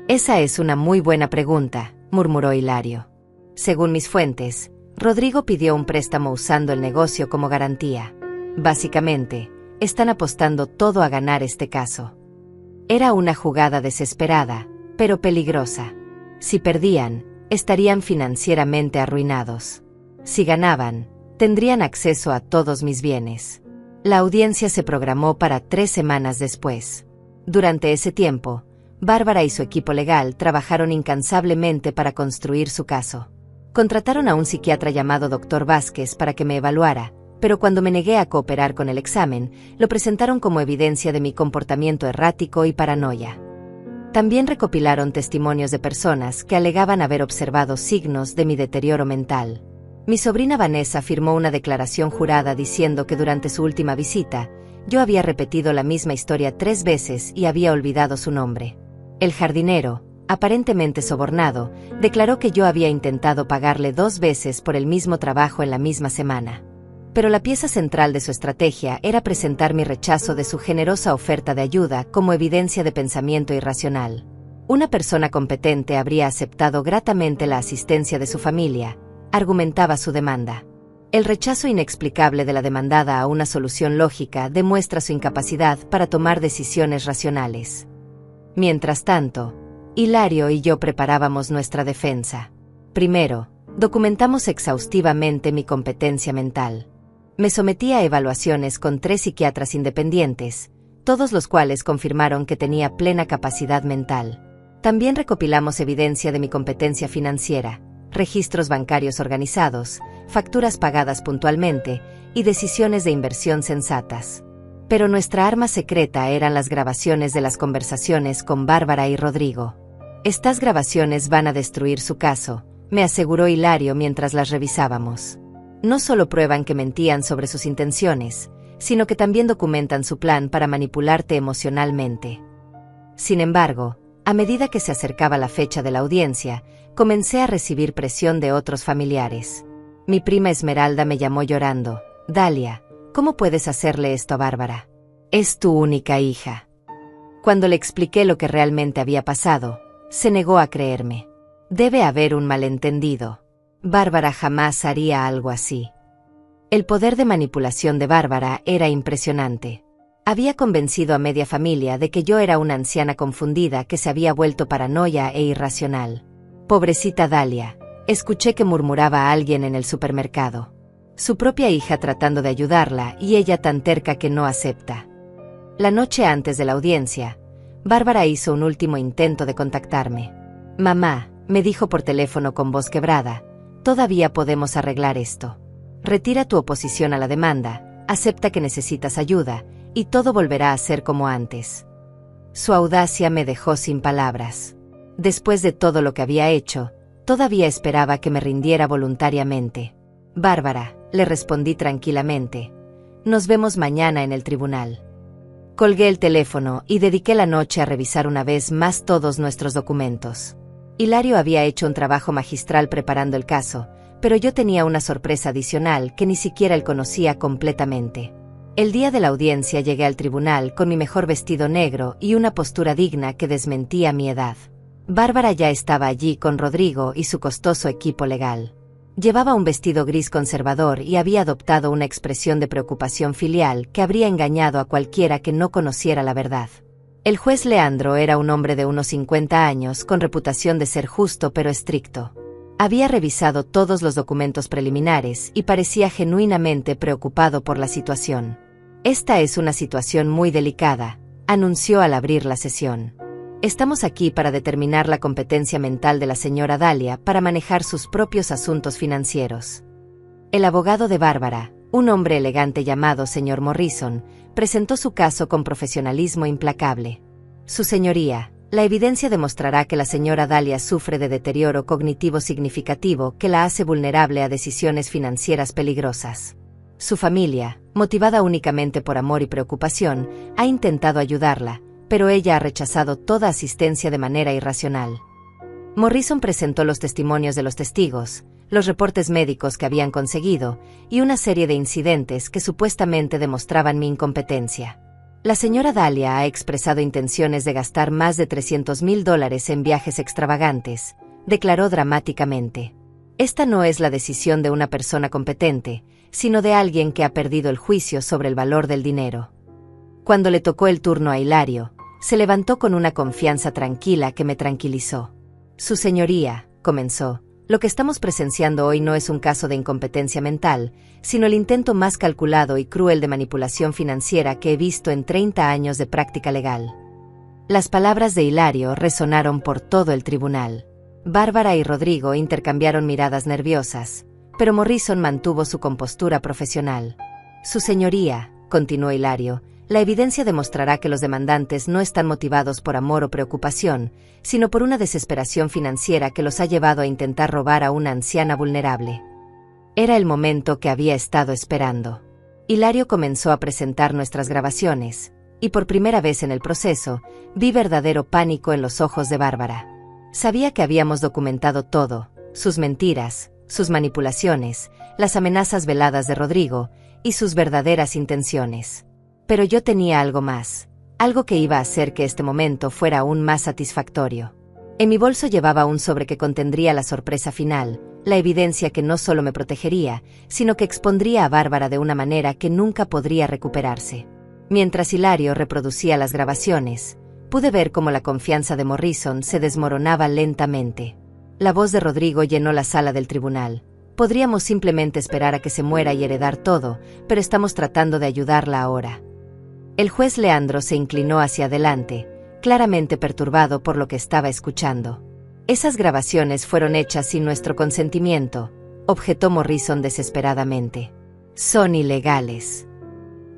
Esa es una muy buena pregunta, murmuró Hilario. Según mis fuentes, Rodrigo pidió un préstamo usando el negocio como garantía. Básicamente, están apostando todo a ganar este caso. Era una jugada desesperada, pero peligrosa. Si perdían, estarían financieramente arruinados. Si ganaban, tendrían acceso a todos mis bienes. La audiencia se programó para 3 semanas después. Durante ese tiempo, Bárbara y su equipo legal trabajaron incansablemente para construir su caso. Contrataron a un psiquiatra llamado Dr. Vázquez para que me evaluara, pero cuando me negué a cooperar con el examen, lo presentaron como evidencia de mi comportamiento errático y paranoia. También recopilaron testimonios de personas que alegaban haber observado signos de mi deterioro mental. Mi sobrina Vanessa firmó una declaración jurada diciendo que durante su última visita, yo había repetido la misma historia 3 veces y había olvidado su nombre. El jardinero, aparentemente sobornado, declaró que yo había intentado pagarle 2 veces por el mismo trabajo en la misma semana. Pero la pieza central de su estrategia era presentar mi rechazo de su generosa oferta de ayuda como evidencia de pensamiento irracional. Una persona competente habría aceptado gratamente la asistencia de su familia, argumentaba su demanda. El rechazo inexplicable de la demandada a una solución lógica demuestra su incapacidad para tomar decisiones racionales. Mientras tanto, Hilario y yo preparábamos nuestra defensa. Primero, documentamos exhaustivamente mi competencia mental. Me sometí a evaluaciones con 3 psiquiatras independientes, todos los cuales confirmaron que tenía plena capacidad mental. También recopilamos evidencia de mi competencia financiera, registros bancarios organizados, facturas pagadas puntualmente y decisiones de inversión sensatas. Pero nuestra arma secreta eran las grabaciones de las conversaciones con Bárbara y Rodrigo. Estas grabaciones van a destruir su caso, me aseguró Hilario mientras las revisábamos. No solo prueban que mentían sobre sus intenciones, sino que también documentan su plan para manipularte emocionalmente. Sin embargo, a medida que se acercaba la fecha de la audiencia, comencé a recibir presión de otros familiares. Mi prima Esmeralda me llamó llorando. Dalia, ¿cómo puedes hacerle esto a Bárbara? Es tu única hija. Cuando le expliqué lo que realmente había pasado, se negó a creerme. Debe haber un malentendido. Bárbara jamás haría algo así. El poder de manipulación de Bárbara era impresionante. Había convencido a media familia de que yo era una anciana confundida que se había vuelto paranoia e irracional. Pobrecita Dalia, escuché que murmuraba a alguien en el supermercado. Su propia hija tratando de ayudarla y ella tan terca que no acepta. La noche antes de la audiencia, Bárbara hizo un último intento de contactarme. Mamá, me dijo por teléfono con voz quebrada, todavía podemos arreglar esto. Retira tu oposición a la demanda, acepta que necesitas ayuda, y todo volverá a ser como antes. Su audacia me dejó sin palabras. Después de todo lo que había hecho, todavía esperaba que me rindiera voluntariamente. Bárbara, le respondí tranquilamente. Nos vemos mañana en el tribunal. Colgué el teléfono y dediqué la noche a revisar una vez más todos nuestros documentos. Hilario había hecho un trabajo magistral preparando el caso, pero yo tenía una sorpresa adicional que ni siquiera él conocía completamente. El día de la audiencia llegué al tribunal con mi mejor vestido negro y una postura digna que desmentía mi edad. Bárbara ya estaba allí con Rodrigo y su costoso equipo legal. Llevaba un vestido gris conservador y había adoptado una expresión de preocupación filial que habría engañado a cualquiera que no conociera la verdad. El juez Leandro era un hombre de unos 50 años con reputación de ser justo pero estricto. Había revisado todos los documentos preliminares y parecía genuinamente preocupado por la situación. Esta es una situación muy delicada, anunció al abrir la sesión. Estamos aquí para determinar la competencia mental de la señora Dalia para manejar sus propios asuntos financieros. El abogado de Bárbara, un hombre elegante llamado señor Morrison, presentó su caso con profesionalismo implacable. Su señoría, la evidencia demostrará que la señora Dalia sufre de deterioro cognitivo significativo que la hace vulnerable a decisiones financieras peligrosas. Su familia, motivada únicamente por amor y preocupación, ha intentado ayudarla, pero ella ha rechazado toda asistencia de manera irracional. Morrison presentó los testimonios de los testigos, los reportes médicos que habían conseguido, y una serie de incidentes que supuestamente demostraban mi incompetencia. La señora Dalia ha expresado intenciones de gastar más de $300,000 en viajes extravagantes, declaró dramáticamente. Esta no es la decisión de una persona competente, sino de alguien que ha perdido el juicio sobre el valor del dinero. Cuando le tocó el turno a Hilario, se levantó con una confianza tranquila que me tranquilizó. Su señoría, comenzó, lo que estamos presenciando hoy no es un caso de incompetencia mental, sino el intento más calculado y cruel de manipulación financiera que he visto en 30 años de práctica legal. Las palabras de Hilario resonaron por todo el tribunal. Bárbara y Rodrigo intercambiaron miradas nerviosas, pero Morrison mantuvo su compostura profesional. Su señoría, continuó Hilario, la evidencia demostrará que los demandantes no están motivados por amor o preocupación, sino por una desesperación financiera que los ha llevado a intentar robar a una anciana vulnerable. Era el momento que había estado esperando. Hilario comenzó a presentar nuestras grabaciones, y por primera vez en el proceso, vi verdadero pánico en los ojos de Bárbara. Sabía que habíamos documentado todo, sus mentiras, sus manipulaciones, las amenazas veladas de Rodrigo, y sus verdaderas intenciones. Pero yo tenía algo más, algo que iba a hacer que este momento fuera aún más satisfactorio. En mi bolso llevaba un sobre que contendría la sorpresa final, la evidencia que no solo me protegería, sino que expondría a Bárbara de una manera que nunca podría recuperarse. Mientras Hilario reproducía las grabaciones, pude ver cómo la confianza de Morrison se desmoronaba lentamente. La voz de Rodrigo llenó la sala del tribunal. Podríamos simplemente esperar a que se muera y heredar todo, pero estamos tratando de ayudarla ahora. El juez Leandro se inclinó hacia adelante, claramente perturbado por lo que estaba escuchando. Esas grabaciones fueron hechas sin nuestro consentimiento, objetó Morrison desesperadamente. Son ilegales.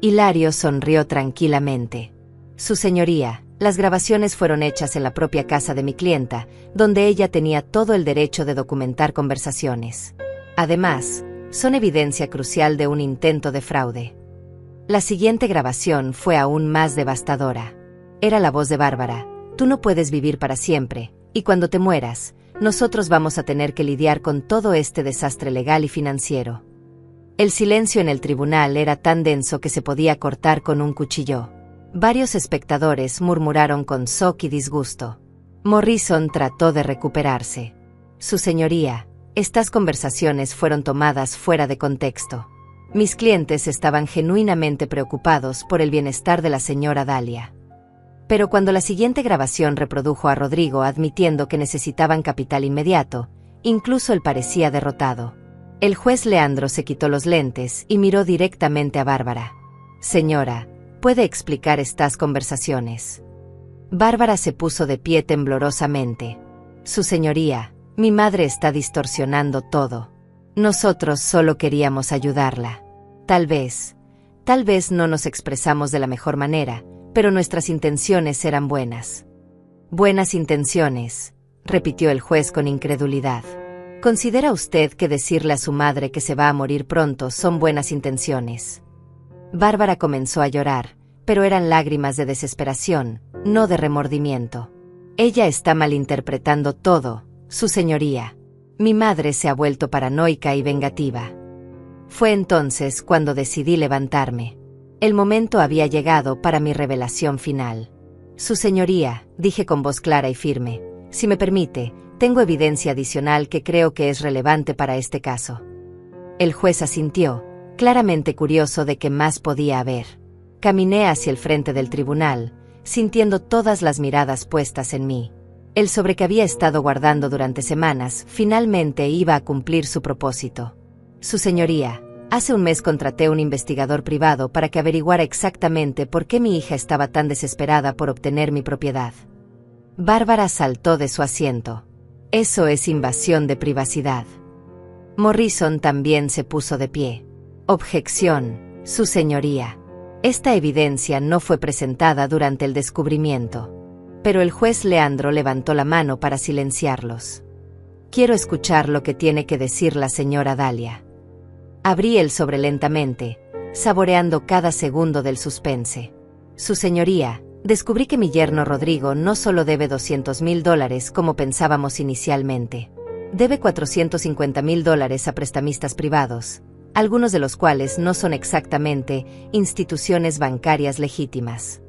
Hilario sonrió tranquilamente. Su señoría, las grabaciones fueron hechas en la propia casa de mi clienta, donde ella tenía todo el derecho de documentar conversaciones. Además, son evidencia crucial de un intento de fraude. La siguiente grabación fue aún más devastadora. Era la voz de Bárbara. Tú no puedes vivir para siempre, y cuando te mueras, nosotros vamos a tener que lidiar con todo este desastre legal y financiero. El silencio en el tribunal era tan denso que se podía cortar con un cuchillo. Varios espectadores murmuraron con shock y disgusto. Morrison trató de recuperarse. Su señoría, estas conversaciones fueron tomadas fuera de contexto. Mis clientes estaban genuinamente preocupados por el bienestar de la señora Dalia. Pero cuando la siguiente grabación reprodujo a Rodrigo admitiendo que necesitaban capital inmediato, incluso él parecía derrotado. El juez Leandro se quitó los lentes y miró directamente a Bárbara. Señora, ¿puede explicar estas conversaciones? Bárbara se puso de pie temblorosamente. Su señoría, mi madre está distorsionando todo. Nosotros solo queríamos ayudarla. Tal vez no nos expresamos de la mejor manera, pero nuestras intenciones eran buenas. Buenas intenciones, repitió el juez con incredulidad. ¿Considera usted que decirle a su madre que se va a morir pronto son buenas intenciones? Bárbara comenzó a llorar, pero eran lágrimas de desesperación, no de remordimiento. Ella está malinterpretando todo, su señoría. Mi madre se ha vuelto paranoica y vengativa. Fue entonces cuando decidí levantarme. El momento había llegado para mi revelación final. Su señoría, dije con voz clara y firme, si me permite, tengo evidencia adicional que creo que es relevante para este caso. El juez asintió, claramente curioso de qué más podía haber. Caminé hacia el frente del tribunal, sintiendo todas las miradas puestas en mí. El sobre que había estado guardando durante semanas finalmente iba a cumplir su propósito. Su señoría, hace un mes contraté un investigador privado para que averiguara exactamente por qué mi hija estaba tan desesperada por obtener mi propiedad. Bárbara saltó de su asiento. Eso es invasión de privacidad. Morrison también se puso de pie. Objeción, su señoría. Esta evidencia no fue presentada durante el descubrimiento. Pero el juez Leandro levantó la mano para silenciarlos. Quiero escuchar lo que tiene que decir la señora Dalia. Abrí el sobre lentamente, saboreando cada segundo del suspense. Su señoría, descubrí que mi yerno Rodrigo no solo debe $200,000 como pensábamos inicialmente. Debe $450,000 a prestamistas privados, algunos de los cuales no son exactamente instituciones bancarias legítimas.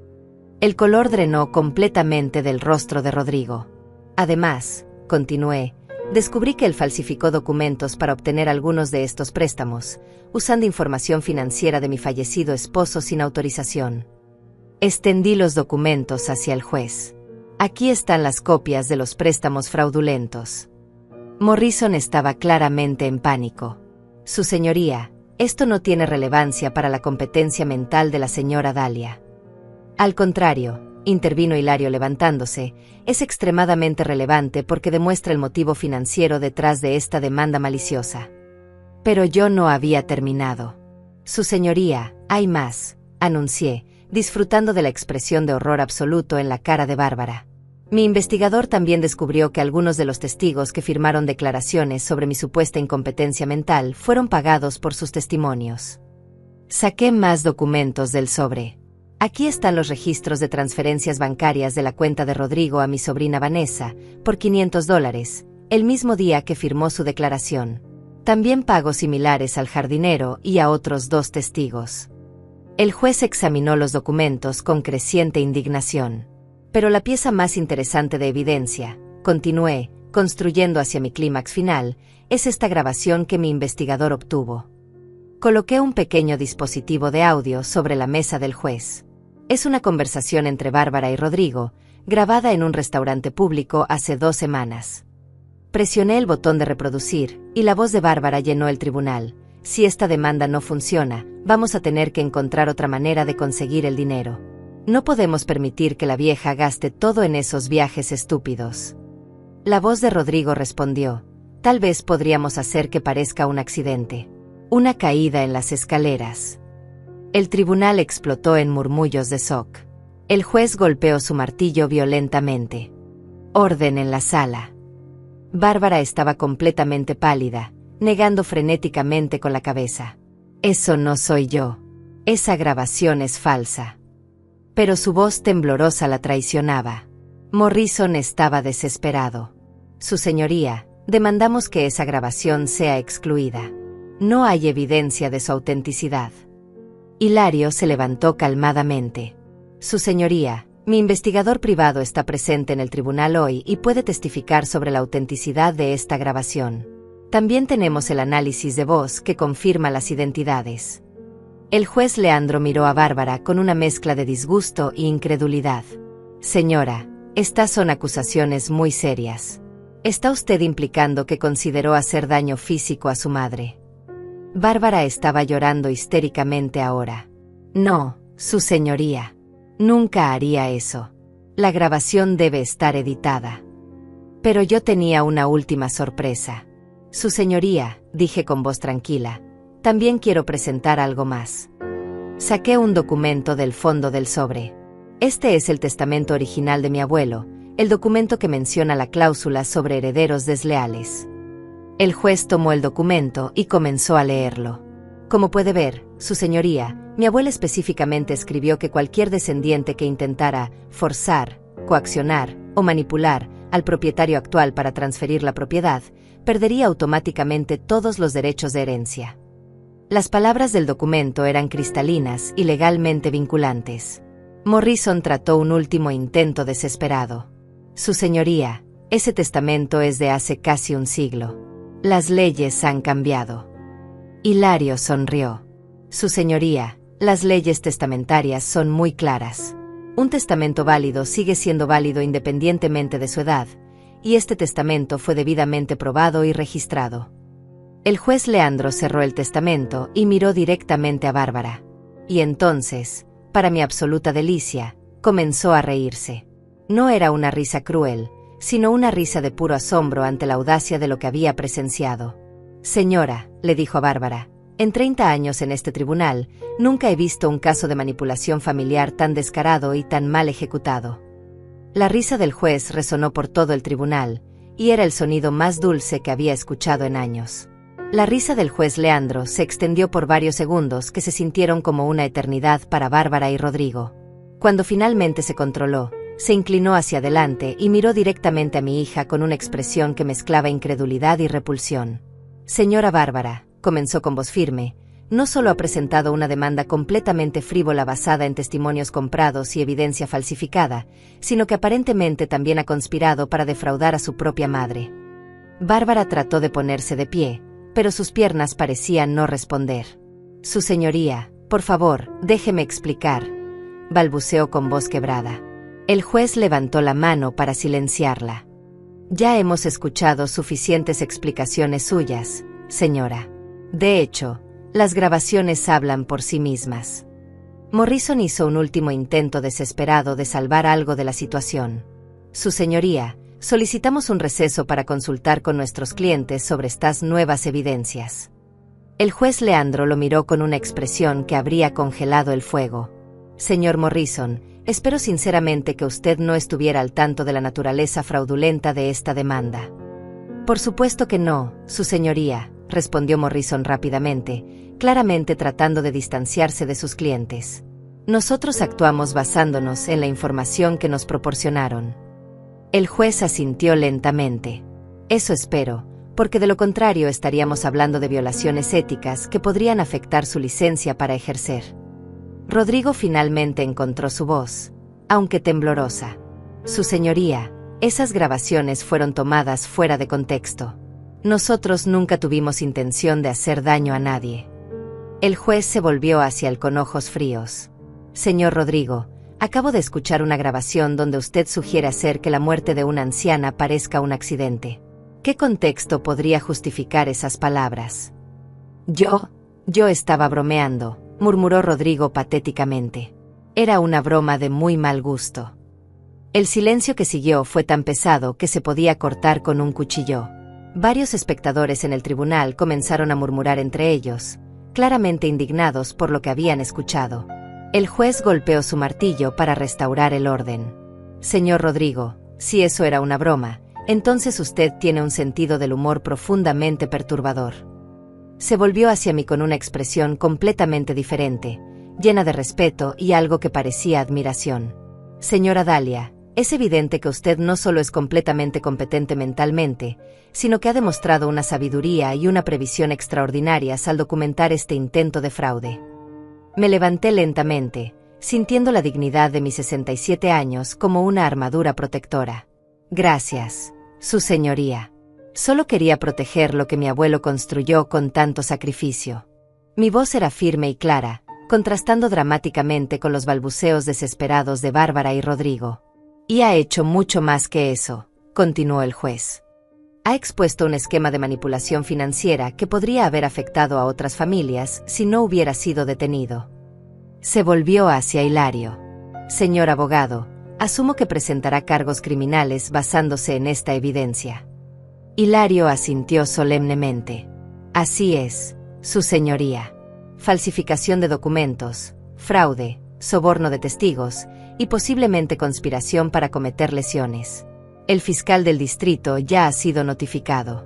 El color drenó completamente del rostro de Rodrigo. Además, continué, descubrí que él falsificó documentos para obtener algunos de estos préstamos, usando información financiera de mi fallecido esposo sin autorización. Extendí los documentos hacia el juez. Aquí están las copias de los préstamos fraudulentos. Morrison estaba claramente en pánico. Su señoría, esto no tiene relevancia para la competencia mental de la señora Dalia. Al contrario, intervino Hilario levantándose, es extremadamente relevante porque demuestra el motivo financiero detrás de esta demanda maliciosa. Pero yo no había terminado. Su señoría, hay más, anuncié, disfrutando de la expresión de horror absoluto en la cara de Bárbara. Mi investigador también descubrió que algunos de los testigos que firmaron declaraciones sobre mi supuesta incompetencia mental fueron pagados por sus testimonios. Saqué más documentos del sobre. Aquí están los registros de transferencias bancarias de la cuenta de Rodrigo a mi sobrina Vanessa, por $500, el mismo día que firmó su declaración. También pagos similares al jardinero y a otros 2 testigos. El juez examinó los documentos con creciente indignación. Pero la pieza más interesante de evidencia, continué, construyendo hacia mi clímax final, es esta grabación que mi investigador obtuvo. Coloqué un pequeño dispositivo de audio sobre la mesa del juez. Es una conversación entre Bárbara y Rodrigo, grabada en un restaurante público hace 2 semanas. Presioné el botón de reproducir, y la voz de Bárbara llenó el tribunal. Si esta demanda no funciona, vamos a tener que encontrar otra manera de conseguir el dinero. No podemos permitir que la vieja gaste todo en esos viajes estúpidos. La voz de Rodrigo respondió, tal vez podríamos hacer que parezca un accidente. Una caída en las escaleras. El tribunal explotó en murmullos de shock. El juez golpeó su martillo violentamente. Orden en la sala. Bárbara estaba completamente pálida, negando frenéticamente con la cabeza. Eso no soy yo. Esa grabación es falsa. Pero su voz temblorosa la traicionaba. Morrison estaba desesperado. Su señoría, demandamos que esa grabación sea excluida. No hay evidencia de su autenticidad. Hilario se levantó calmadamente. Su señoría, mi investigador privado está presente en el tribunal hoy y puede testificar sobre la autenticidad de esta grabación. También tenemos el análisis de voz que confirma las identidades. El juez Leandro miró a Bárbara con una mezcla de disgusto e incredulidad. Señora, estas son acusaciones muy serias. ¿Está usted implicando que consideró hacer daño físico a su madre? Bárbara estaba llorando histéricamente ahora. No, su señoría. Nunca haría eso. La grabación debe estar editada. Pero yo tenía una última sorpresa. Su señoría, dije con voz tranquila, también quiero presentar algo más. Saqué un documento del fondo del sobre. Este es el testamento original de mi abuelo, el documento que menciona la cláusula sobre herederos desleales. El juez tomó el documento y comenzó a leerlo. Como puede ver, su señoría, mi abuela específicamente escribió que cualquier descendiente que intentara forzar, coaccionar o manipular al propietario actual para transferir la propiedad, perdería automáticamente todos los derechos de herencia. Las palabras del documento eran cristalinas y legalmente vinculantes. Morrison trató un último intento desesperado. Su señoría, ese testamento es de hace casi un siglo. Las leyes han cambiado. Hilario sonrió. Su señoría, las leyes testamentarias son muy claras. Un testamento válido sigue siendo válido independientemente de su edad, y este testamento fue debidamente probado y registrado. El juez Leandro cerró el testamento y miró directamente a Bárbara. Y entonces, para mi absoluta delicia, comenzó a reírse. No era una risa cruel, sino una risa de puro asombro ante la audacia de lo que había presenciado. Señora, le dijo a Bárbara, en 30 años en este tribunal, nunca he visto un caso de manipulación familiar tan descarado y tan mal ejecutado. La risa del juez resonó por todo el tribunal, y era el sonido más dulce que había escuchado en años. La risa del juez Leandro se extendió por varios segundos que se sintieron como una eternidad para Bárbara y Rodrigo. Cuando finalmente se controló, se inclinó hacia adelante y miró directamente a mi hija con una expresión que mezclaba incredulidad y repulsión. Señora Bárbara, comenzó con voz firme, no solo ha presentado una demanda completamente frívola basada en testimonios comprados y evidencia falsificada, sino que aparentemente también ha conspirado para defraudar a su propia madre. Bárbara trató de ponerse de pie, pero sus piernas parecían no responder. Su señoría, por favor, déjeme explicar, balbuceó con voz quebrada. El juez levantó la mano para silenciarla. Ya hemos escuchado suficientes explicaciones suyas, señora. De hecho, las grabaciones hablan por sí mismas. Morrison hizo un último intento desesperado de salvar algo de la situación. Su señoría, solicitamos un receso para consultar con nuestros clientes sobre estas nuevas evidencias. El juez Leandro lo miró con una expresión que habría congelado el fuego. Señor Morrison, espero sinceramente que usted no estuviera al tanto de la naturaleza fraudulenta de esta demanda. Por supuesto que no, su señoría, respondió Morrison rápidamente, claramente tratando de distanciarse de sus clientes. Nosotros actuamos basándonos en la información que nos proporcionaron. El juez asintió lentamente. Eso espero, porque de lo contrario estaríamos hablando de violaciones éticas que podrían afectar su licencia para ejercer. Rodrigo finalmente encontró su voz, aunque temblorosa. Su señoría, esas grabaciones fueron tomadas fuera de contexto. Nosotros nunca tuvimos intención de hacer daño a nadie. El juez se volvió hacia él con ojos fríos. Señor Rodrigo, acabo de escuchar una grabación donde usted sugiere hacer que la muerte de una anciana parezca un accidente. ¿Qué contexto podría justificar esas palabras? Yo estaba bromeando, murmuró Rodrigo patéticamente. Era una broma de muy mal gusto. El silencio que siguió fue tan pesado que se podía cortar con un cuchillo. Varios espectadores en el tribunal comenzaron a murmurar entre ellos, claramente indignados por lo que habían escuchado. El juez golpeó su martillo para restaurar el orden. Señor Rodrigo, si eso era una broma, entonces usted tiene un sentido del humor profundamente perturbador. Se volvió hacia mí con una expresión completamente diferente, llena de respeto y algo que parecía admiración. Señora Dahlia, es evidente que usted no solo es completamente competente mentalmente, sino que ha demostrado una sabiduría y una previsión extraordinarias al documentar este intento de fraude. Me levanté lentamente, sintiendo la dignidad de mis 67 años como una armadura protectora. Gracias, su señoría. Solo quería proteger lo que mi abuelo construyó con tanto sacrificio. Mi voz era firme y clara, contrastando dramáticamente con los balbuceos desesperados de Bárbara y Rodrigo. Y ha hecho mucho más que eso, continuó el juez. Ha expuesto un esquema de manipulación financiera que podría haber afectado a otras familias si no hubiera sido detenido. Se volvió hacia Hilario. Señor abogado, asumo que presentará cargos criminales basándose en esta evidencia. Hilario asintió solemnemente. Así es, su señoría. Falsificación de documentos, fraude, soborno de testigos y posiblemente conspiración para cometer lesiones. El fiscal del distrito ya ha sido notificado.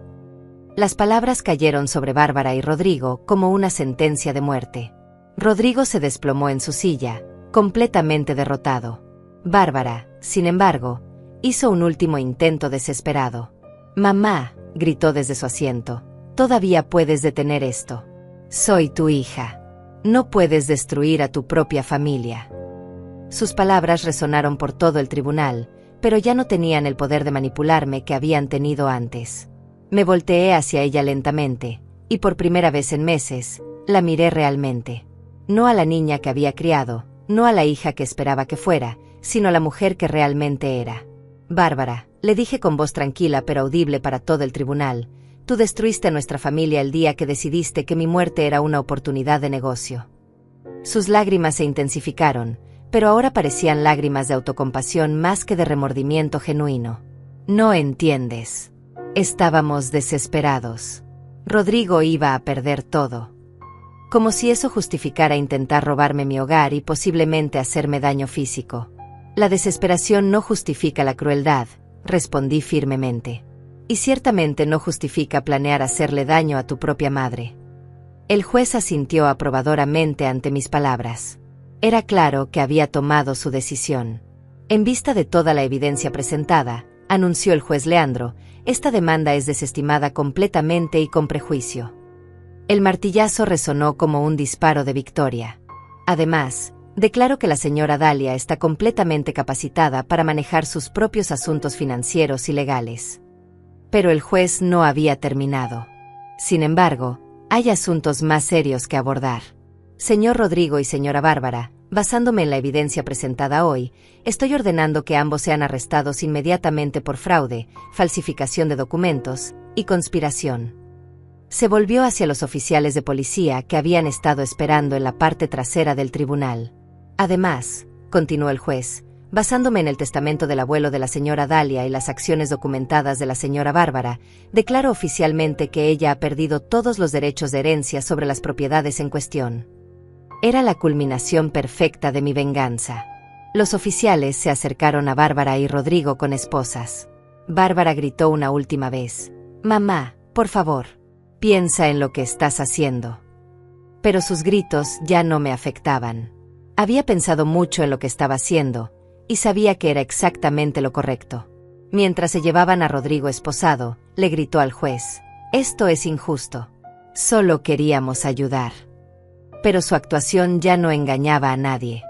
Las palabras cayeron sobre Bárbara y Rodrigo como una sentencia de muerte. Rodrigo se desplomó en su silla, completamente derrotado. Bárbara, sin embargo, hizo un último intento desesperado. «Mamá», gritó desde su asiento, «todavía puedes detener esto. Soy tu hija. No puedes destruir a tu propia familia». Sus palabras resonaron por todo el tribunal, pero ya no tenían el poder de manipularme que habían tenido antes. Me volteé hacia ella lentamente, y por primera vez en meses, la miré realmente. No a la niña que había criado, no a la hija que esperaba que fuera, sino a la mujer que realmente era. «Bárbara», le dije con voz tranquila pero audible para todo el tribunal, «tú destruiste a nuestra familia el día que decidiste que mi muerte era una oportunidad de negocio». Sus lágrimas se intensificaron, pero ahora parecían lágrimas de autocompasión más que de remordimiento genuino. «No entiendes. Estábamos desesperados. Rodrigo iba a perder todo». Como si eso justificara intentar robarme mi hogar y posiblemente hacerme daño físico. «La desesperación no justifica la crueldad», respondí firmemente. «Y ciertamente no justifica planear hacerle daño a tu propia madre». El juez asintió aprobadoramente ante mis palabras. Era claro que había tomado su decisión. «En vista de toda la evidencia presentada», anunció el juez Leandro, «esta demanda es desestimada completamente y con prejuicio». El martillazo resonó como un disparo de victoria. Además, declaro que la señora Dahlia está completamente capacitada para manejar sus propios asuntos financieros y legales. Pero el juez no había terminado. Sin embargo, hay asuntos más serios que abordar. Señor Rodrigo y señora Bárbara, basándome en la evidencia presentada hoy, estoy ordenando que ambos sean arrestados inmediatamente por fraude, falsificación de documentos y conspiración. Se volvió hacia los oficiales de policía que habían estado esperando en la parte trasera del tribunal. Además, continuó el juez, basándome en el testamento del abuelo de la señora Dalia y las acciones documentadas de la señora Bárbara, declaro oficialmente que ella ha perdido todos los derechos de herencia sobre las propiedades en cuestión. Era la culminación perfecta de mi venganza. Los oficiales se acercaron a Bárbara y Rodrigo con esposas. Bárbara gritó una última vez: «Mamá, por favor, piensa en lo que estás haciendo». Pero sus gritos ya no me afectaban. Había pensado mucho en lo que estaba haciendo, y sabía que era exactamente lo correcto. Mientras se llevaban a Rodrigo esposado, le gritó al juez: «Esto es injusto. Solo queríamos ayudar». Pero su actuación ya no engañaba a nadie.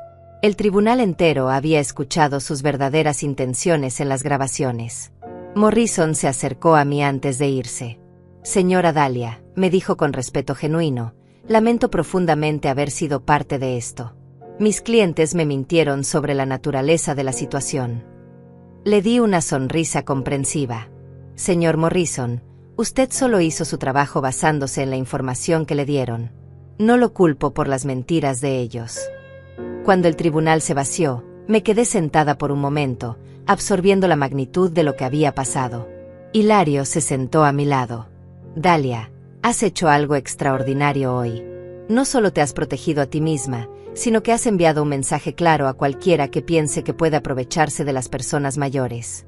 El tribunal entero había escuchado sus verdaderas intenciones en las grabaciones. Morrison se acercó a mí antes de irse. «Señora Dalia», me dijo con respeto genuino, «lamento profundamente haber sido parte de esto. Mis clientes me mintieron sobre la naturaleza de la situación». Le di una sonrisa comprensiva. «Señor Morrison, usted solo hizo su trabajo basándose en la información que le dieron. No lo culpo por las mentiras de ellos». Cuando el tribunal se vació, me quedé sentada por un momento, absorbiendo la magnitud de lo que había pasado. Hilario se sentó a mi lado. «Dalia, has hecho algo extraordinario hoy. No solo te has protegido a ti misma, sino que has enviado un mensaje claro a cualquiera que piense que puede aprovecharse de las personas mayores».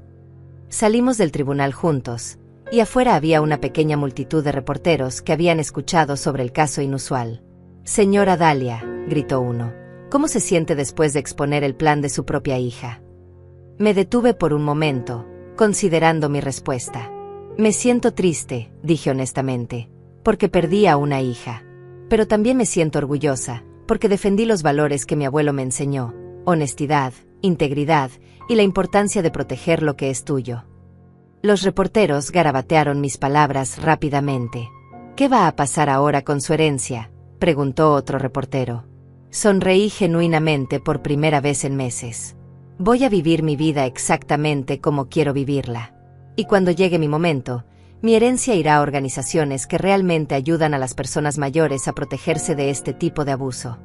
Salimos del tribunal juntos, y afuera había una pequeña multitud de reporteros que habían escuchado sobre el caso inusual. «Señora Dalia», gritó uno, «¿cómo se siente después de exponer el plan de su propia hija?». Me detuve por un momento, considerando mi respuesta. «Me siento triste», dije honestamente, «porque perdí a una hija. Pero también me siento orgullosa, porque defendí los valores que mi abuelo me enseñó: honestidad, integridad y la importancia de proteger lo que es tuyo». Los reporteros garabatearon mis palabras rápidamente. «¿Qué va a pasar ahora con su herencia?», preguntó otro reportero. Sonreí genuinamente por primera vez en meses. «Voy a vivir mi vida exactamente como quiero vivirla. Y cuando llegue mi momento, mi herencia irá a organizaciones que realmente ayudan a las personas mayores a protegerse de este tipo de abuso».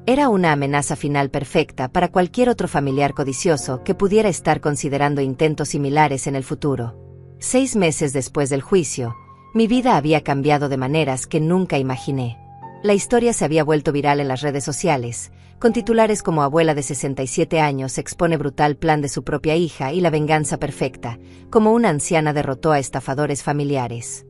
Era una amenaza final perfecta para cualquier otro familiar codicioso que pudiera estar considerando intentos similares en el futuro. 6 meses después del juicio, mi vida había cambiado de maneras que nunca imaginé. La historia se había vuelto viral en las redes sociales, con titulares como «Abuela de 67 años expone brutal plan de su propia hija y la venganza perfecta», como una anciana derrotó a estafadores familiares.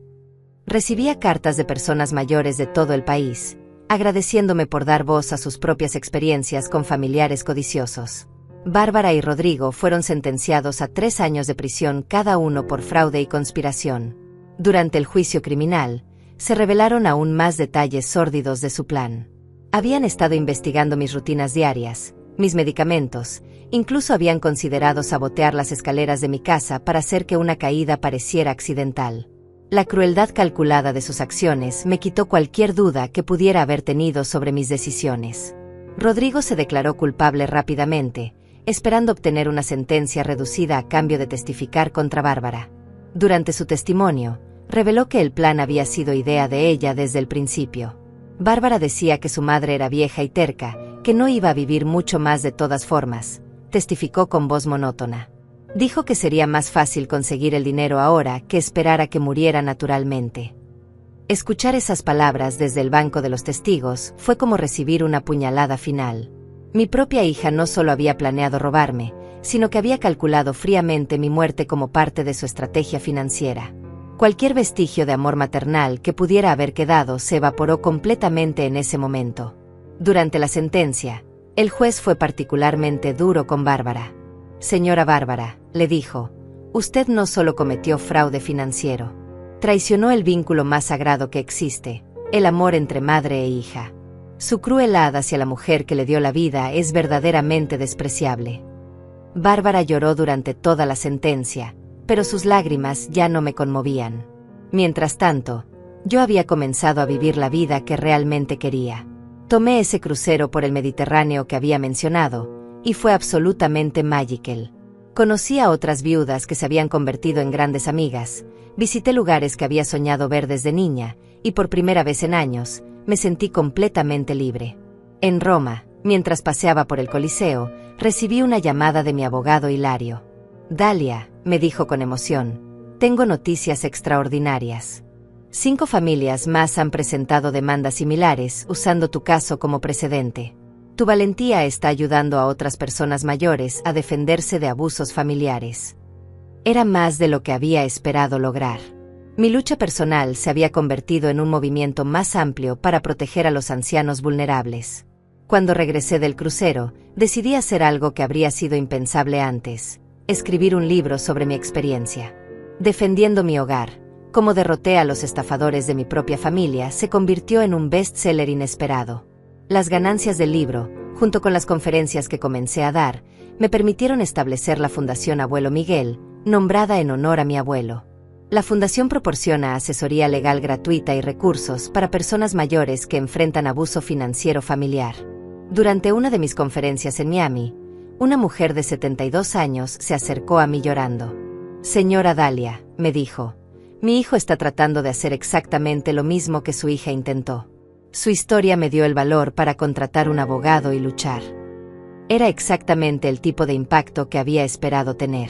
Recibía cartas de personas mayores de todo el país, agradeciéndome por dar voz a sus propias experiencias con familiares codiciosos. Bárbara y Rodrigo fueron sentenciados a 3 años de prisión cada uno por fraude y conspiración. Durante el juicio criminal, se revelaron aún más detalles sórdidos de su plan. Habían estado investigando mis rutinas diarias, mis medicamentos, incluso habían considerado sabotear las escaleras de mi casa para hacer que una caída pareciera accidental. La crueldad calculada de sus acciones me quitó cualquier duda que pudiera haber tenido sobre mis decisiones. Rodrigo se declaró culpable rápidamente, esperando obtener una sentencia reducida a cambio de testificar contra Bárbara. Durante su testimonio, reveló que el plan había sido idea de ella desde el principio. Bárbara decía que su madre era vieja y terca, que no iba a vivir mucho más de todas formas, testificó con voz monótona. Dijo que sería más fácil conseguir el dinero ahora que esperar a que muriera naturalmente. Escuchar esas palabras desde el banco de los testigos fue como recibir una puñalada final. Mi propia hija no solo había planeado robarme, sino que había calculado fríamente mi muerte como parte de su estrategia financiera. Cualquier vestigio de amor maternal que pudiera haber quedado se evaporó completamente en ese momento. Durante la sentencia, el juez fue particularmente duro con Bárbara. «Señora Bárbara», le dijo, «usted no solo cometió fraude financiero, traicionó el vínculo más sagrado que existe, el amor entre madre e hija. Su crueldad hacia la mujer que le dio la vida es verdaderamente despreciable». Bárbara lloró durante toda la sentencia, pero sus lágrimas ya no me conmovían. Mientras tanto, yo había comenzado a vivir la vida que realmente quería. Tomé ese crucero por el Mediterráneo que había mencionado, y fue absolutamente magical. Conocí a otras viudas que se habían convertido en grandes amigas, visité lugares que había soñado ver desde niña, y por primera vez en años, me sentí completamente libre. En Roma, Mientras paseaba por el Coliseo, recibí una llamada de mi abogado Hilario. Dalia, me dijo con emoción, tengo noticias extraordinarias. 5 familias más han presentado demandas similares, usando tu caso como precedente. Tu valentía está ayudando a otras personas mayores a defenderse de abusos familiares. Era más de lo que había esperado lograr. Mi lucha personal se había convertido en un movimiento más amplio para proteger a los ancianos vulnerables. Cuando regresé del crucero, decidí hacer algo que habría sido impensable antes: escribir un libro sobre mi experiencia. Defendiendo mi hogar, cómo derroté a los estafadores de mi propia familia, se convirtió en un bestseller inesperado. Las ganancias del libro, junto con las conferencias que comencé a dar, me permitieron establecer la Fundación Abuelo Miguel, nombrada en honor a mi abuelo. La fundación proporciona asesoría legal gratuita y recursos para personas mayores que enfrentan abuso financiero familiar. Durante una de mis conferencias en Miami, una mujer de 72 años se acercó a mí llorando. Señora Dalia, me dijo, mi hijo está tratando de hacer exactamente lo mismo que su hija intentó. Su historia me dio el valor para contratar un abogado y luchar. Era exactamente el tipo de impacto que había esperado tener.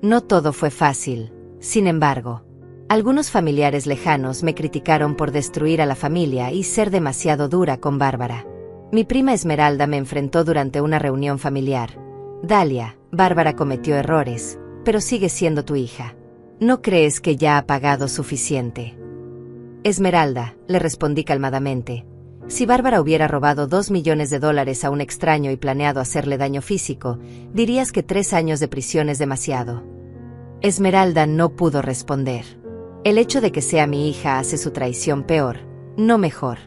No todo fue fácil, sin embargo. Algunos familiares lejanos me criticaron por destruir a la familia y ser demasiado dura con Bárbara. Mi prima Esmeralda me enfrentó durante una reunión familiar. Dalia, Bárbara cometió errores, pero sigue siendo tu hija. ¿No crees que ya ha pagado suficiente? Esmeralda, le respondí calmadamente. Si Bárbara hubiera robado $2 millones a un extraño y planeado hacerle daño físico, dirías que 3 años de prisión es demasiado. Esmeralda no pudo responder. El hecho de que sea mi hija hace su traición peor, no mejor.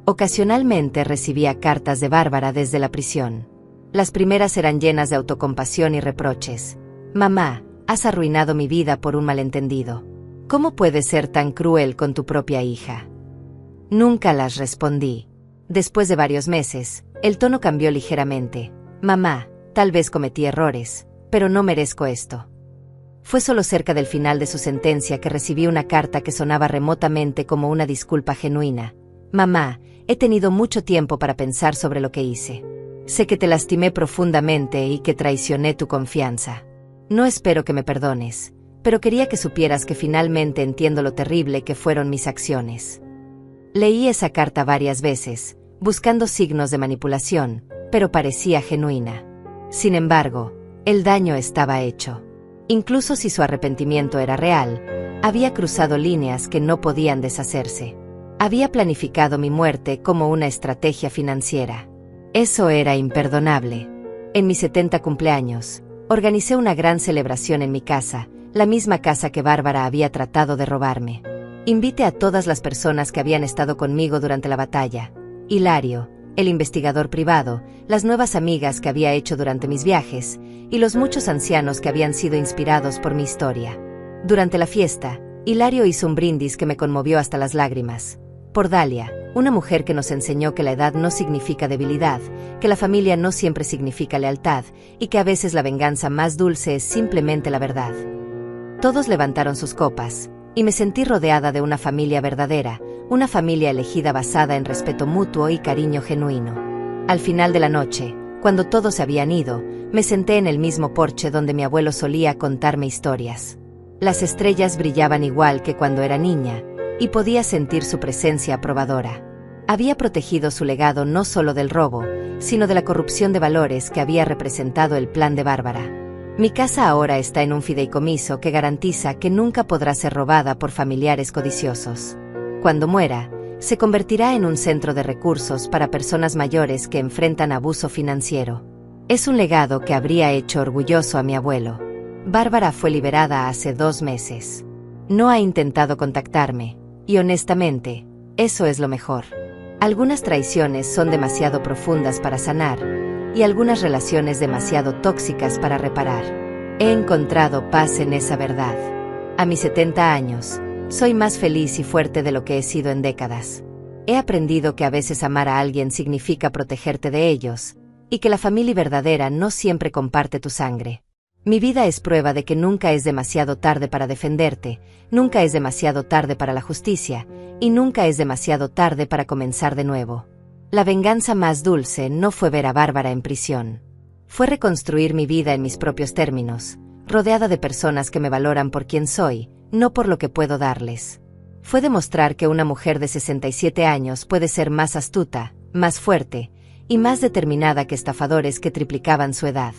Ocasionalmente recibía cartas de Bárbara desde la prisión. Las primeras eran llenas de autocompasión y reproches. Mamá, has arruinado mi vida por un malentendido. ¿Cómo puedes ser tan cruel con tu propia hija? Nunca las respondí. Después de varios meses, el tono cambió ligeramente. Mamá, tal vez cometí errores, pero no merezco esto. Fue solo cerca del final de su sentencia que recibí una carta que sonaba remotamente como una disculpa genuina. Mamá, he tenido mucho tiempo para pensar sobre lo que hice. Sé que te lastimé profundamente y que traicioné tu confianza. No espero que me perdones, pero quería que supieras que finalmente entiendo lo terrible que fueron mis acciones. Leí esa carta varias veces, buscando signos de manipulación, pero parecía genuina. Sin embargo, el daño estaba hecho. Incluso si su arrepentimiento era real, había cruzado líneas que no podían deshacerse. Había planificado mi muerte como una estrategia financiera. Eso era imperdonable. En mi 70 cumpleaños, organicé una gran celebración en mi casa, la misma casa que Bárbara había tratado de robarme. Invité a todas las personas que habían estado conmigo durante la batalla: Hilario, el investigador privado, las nuevas amigas que había hecho durante mis viajes, y los muchos ancianos que habían sido inspirados por mi historia. Durante la fiesta, Hilario hizo un brindis que me conmovió hasta las lágrimas. Por Dalia, una mujer que nos enseñó que la edad no significa debilidad, que la familia no siempre significa lealtad, y que a veces la venganza más dulce es simplemente la verdad. Todos levantaron sus copas, y me sentí rodeada de una familia verdadera, una familia elegida basada en respeto mutuo y cariño genuino. Al final de la noche, cuando todos se habían ido, me senté en el mismo porche donde mi abuelo solía contarme historias. Las estrellas brillaban igual que cuando era niña, y podía sentir su presencia aprobadora. Había protegido su legado no solo del robo, sino de la corrupción de valores que había representado el plan de Bárbara. Mi casa ahora está en un fideicomiso que garantiza que nunca podrá ser robada por familiares codiciosos. Cuando muera, se convertirá en un centro de recursos para personas mayores que enfrentan abuso financiero. Es un legado que habría hecho orgulloso a mi abuelo. Bárbara fue liberada hace 2 meses. No ha intentado contactarme, y honestamente, eso es lo mejor. Algunas traiciones son demasiado profundas para sanar, y algunas relaciones demasiado tóxicas para reparar. He encontrado paz en esa verdad. A mis 70 años, soy más feliz y fuerte de lo que he sido en décadas. He aprendido que a veces amar a alguien significa protegerte de ellos, y que la familia verdadera no siempre comparte tu sangre. Mi vida es prueba de que nunca es demasiado tarde para defenderte, nunca es demasiado tarde para la justicia, y nunca es demasiado tarde para comenzar de nuevo. La venganza más dulce no fue ver a Bárbara en prisión. Fue reconstruir mi vida en mis propios términos, rodeada de personas que me valoran por quien soy, no por lo que puedo darles. Fue demostrar que una mujer de 67 años puede ser más astuta, más fuerte y más determinada que estafadores que triplicaban su edad.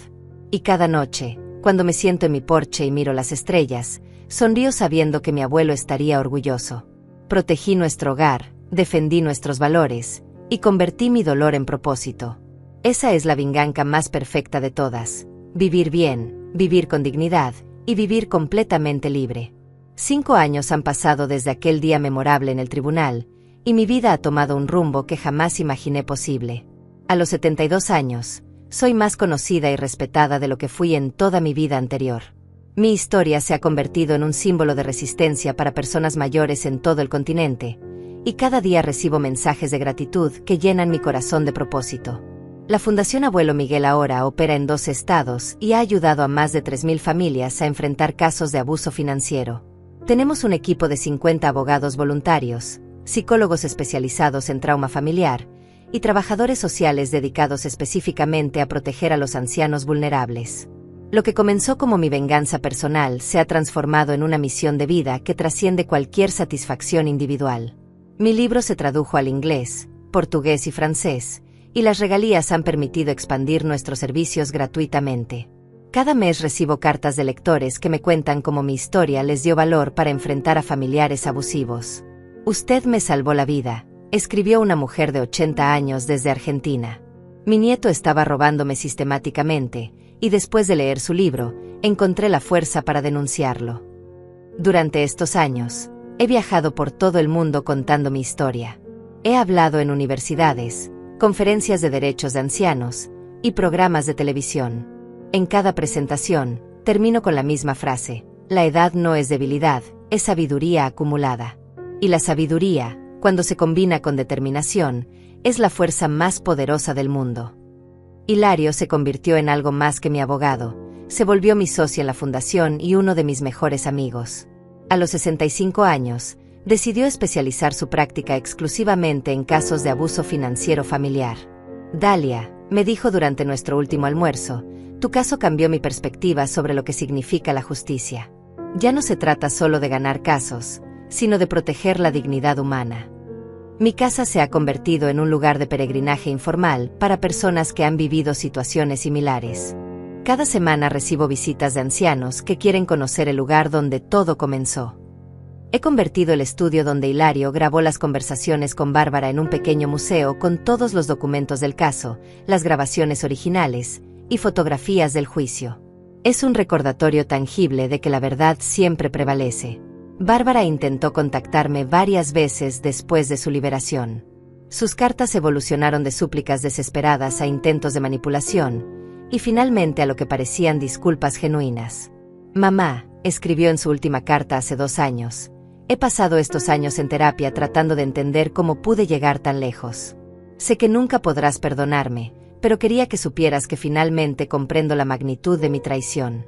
Y cada noche, cuando me siento en mi porche y miro las estrellas, sonrío sabiendo que mi abuelo estaría orgulloso. Protegí nuestro hogar, defendí nuestros valores y convertí mi dolor en propósito. Esa es la venganza más perfecta de todas: vivir bien, vivir con dignidad y vivir completamente libre. 5 años han pasado desde aquel día memorable en el tribunal, y mi vida ha tomado un rumbo que jamás imaginé posible. A los 72 años, soy más conocida y respetada de lo que fui en toda mi vida anterior. Mi historia se ha convertido en un símbolo de resistencia para personas mayores en todo el continente, y cada día recibo mensajes de gratitud que llenan mi corazón de propósito. La Fundación Abuelo Miguel ahora opera en 12 estados y ha ayudado a más de 3.000 familias a enfrentar casos de abuso financiero. Tenemos un equipo de 50 abogados voluntarios, psicólogos especializados en trauma familiar y trabajadores sociales dedicados específicamente a proteger a los ancianos vulnerables. Lo que comenzó como mi venganza personal se ha transformado en una misión de vida que trasciende cualquier satisfacción individual. Mi libro se tradujo al inglés, portugués y francés, y las regalías han permitido expandir nuestros servicios gratuitamente. Cada mes recibo cartas de lectores que me cuentan cómo mi historia les dio valor para enfrentar a familiares abusivos. «Usted me salvó la vida», escribió una mujer de 80 años desde Argentina. Mi nieto estaba robándome sistemáticamente, y después de leer su libro, encontré la fuerza para denunciarlo. Durante estos años, he viajado por todo el mundo contando mi historia. He hablado en universidades, conferencias de derechos de ancianos y programas de televisión. En cada presentación, termino con la misma frase: la edad no es debilidad, es sabiduría acumulada. Y la sabiduría, cuando se combina con determinación, es la fuerza más poderosa del mundo. Hilario se convirtió en algo más que mi abogado, se volvió mi socio en la fundación y uno de mis mejores amigos. A los 65 años, decidió especializar su práctica exclusivamente en casos de abuso financiero familiar. «Dalia», me dijo durante nuestro último almuerzo, «tu caso cambió mi perspectiva sobre lo que significa la justicia. Ya no se trata solo de ganar casos, sino de proteger la dignidad humana». Mi casa se ha convertido en un lugar de peregrinaje informal para personas que han vivido situaciones similares. Cada semana recibo visitas de ancianos que quieren conocer el lugar donde todo comenzó. He convertido el estudio donde Hilario grabó las conversaciones con Bárbara en un pequeño museo con todos los documentos del caso, las grabaciones originales y fotografías del juicio. Es un recordatorio tangible de que la verdad siempre prevalece. Bárbara intentó contactarme varias veces después de su liberación. Sus cartas evolucionaron de súplicas desesperadas a intentos de manipulación, y finalmente a lo que parecían disculpas genuinas. «Mamá», escribió en su última carta hace 2 años, «he pasado estos años en terapia tratando de entender cómo pude llegar tan lejos. Sé que nunca podrás perdonarme, pero quería que supieras que finalmente comprendo la magnitud de mi traición».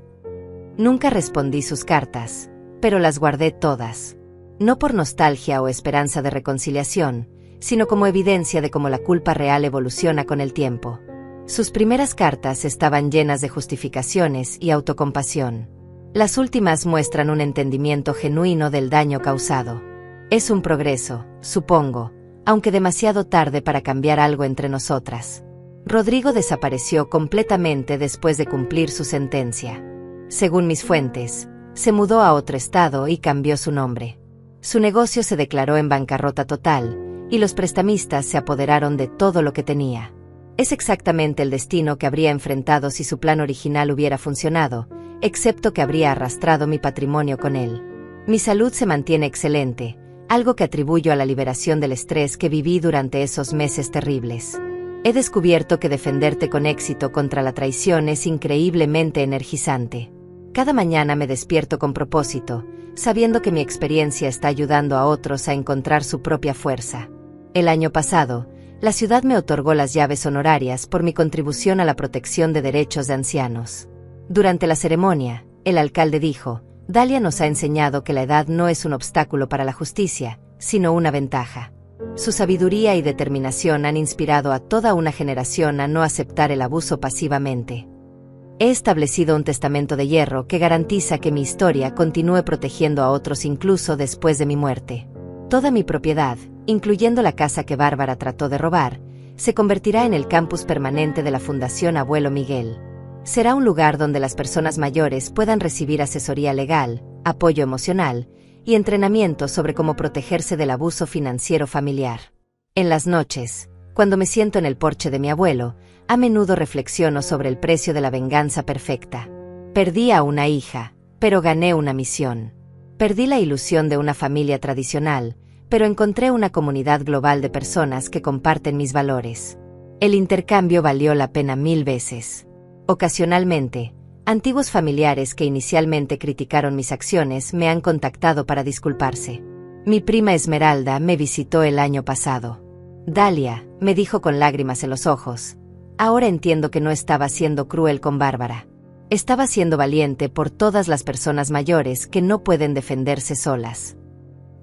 Nunca respondí sus cartas, pero las guardé todas. No por nostalgia o esperanza de reconciliación, sino como evidencia de cómo la culpa real evoluciona con el tiempo. Sus primeras cartas estaban llenas de justificaciones y autocompasión. Las últimas muestran un entendimiento genuino del daño causado. Es un progreso, supongo, aunque demasiado tarde para cambiar algo entre nosotras. Rodrigo desapareció completamente después de cumplir su sentencia. Según mis fuentes, se mudó a otro estado y cambió su nombre. Su negocio se declaró en bancarrota total, y los prestamistas se apoderaron de todo lo que tenía. Es exactamente el destino que habría enfrentado si su plan original hubiera funcionado, excepto que habría arrastrado mi patrimonio con él. Mi salud se mantiene excelente, algo que atribuyo a la liberación del estrés que viví durante esos meses terribles. He descubierto que defenderte con éxito contra la traición es increíblemente energizante. Cada mañana me despierto con propósito, sabiendo que mi experiencia está ayudando a otros a encontrar su propia fuerza. El año pasado, la ciudad me otorgó las llaves honorarias por mi contribución a la protección de derechos de ancianos. Durante la ceremonia, el alcalde dijo: «Dalia nos ha enseñado que la edad no es un obstáculo para la justicia, sino una ventaja». Su sabiduría y determinación han inspirado a toda una generación a no aceptar el abuso pasivamente. He establecido un testamento de hierro que garantiza que mi historia continúe protegiendo a otros incluso después de mi muerte. Toda mi propiedad, incluyendo la casa que Bárbara trató de robar, se convertirá en el campus permanente de la Fundación Abuelo Miguel. Será un lugar donde las personas mayores puedan recibir asesoría legal, apoyo emocional y entrenamiento sobre cómo protegerse del abuso financiero familiar. En las noches, cuando me siento en el porche de mi abuelo, a menudo reflexiono sobre el precio de la venganza perfecta. Perdí a una hija, pero gané una misión. Perdí la ilusión de una familia tradicional, pero encontré una comunidad global de personas que comparten mis valores. El intercambio valió la pena 1000 veces. Ocasionalmente, antiguos familiares que inicialmente criticaron mis acciones me han contactado para disculparse. Mi prima Esmeralda me visitó el año pasado. Dalia, me dijo con lágrimas en los ojos, ahora entiendo que no estaba siendo cruel con Bárbara. Estaba siendo valiente por todas las personas mayores que no pueden defenderse solas.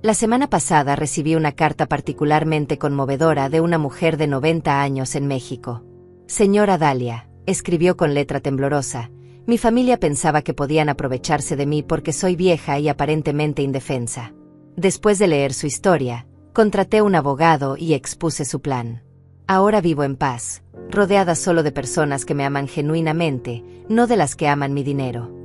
La semana pasada recibí una carta particularmente conmovedora de una mujer de 90 años en México. Señora Dalia, escribió con letra temblorosa, mi familia pensaba que podían aprovecharse de mí porque soy vieja y aparentemente indefensa. Después de leer su historia, contraté un abogado y expuse su plan. Ahora vivo en paz, rodeada solo de personas que me aman genuinamente, no de las que aman mi dinero.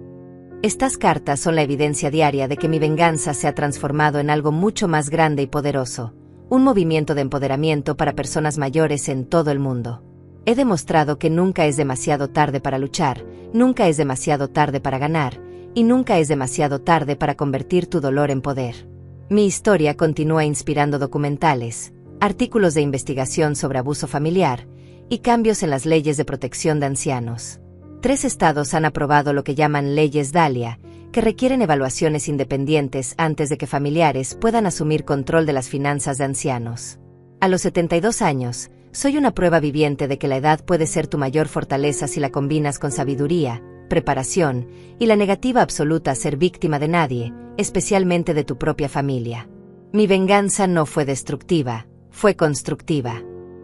Estas cartas son la evidencia diaria de que mi venganza se ha transformado en algo mucho más grande y poderoso, un movimiento de empoderamiento para personas mayores en todo el mundo. He demostrado que nunca es demasiado tarde para luchar, nunca es demasiado tarde para ganar, y nunca es demasiado tarde para convertir tu dolor en poder. Mi historia continúa inspirando documentales, artículos de investigación sobre abuso familiar y cambios en las leyes de protección de ancianos. 3 estados han aprobado lo que llaman leyes Dalia, que requieren evaluaciones independientes antes de que familiares puedan asumir control de las finanzas de ancianos. A los 72 años, soy una prueba viviente de que la edad puede ser tu mayor fortaleza si la combinas con sabiduría, preparación y la negativa absoluta a ser víctima de nadie, especialmente de tu propia familia. Mi venganza no fue destructiva, fue constructiva.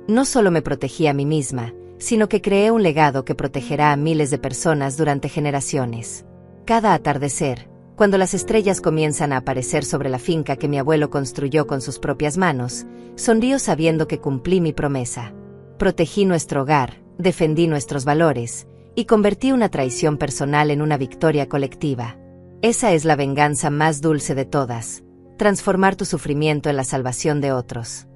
No solo me protegí a mí misma, sino que creé un legado que protegerá a miles de personas durante generaciones. Cada atardecer, cuando las estrellas comienzan a aparecer sobre la finca que mi abuelo construyó con sus propias manos, sonrío sabiendo que cumplí mi promesa. Protegí nuestro hogar, defendí nuestros valores, y convertí una traición personal en una victoria colectiva. Esa es la venganza más dulce de todas, transformar tu sufrimiento en la salvación de otros.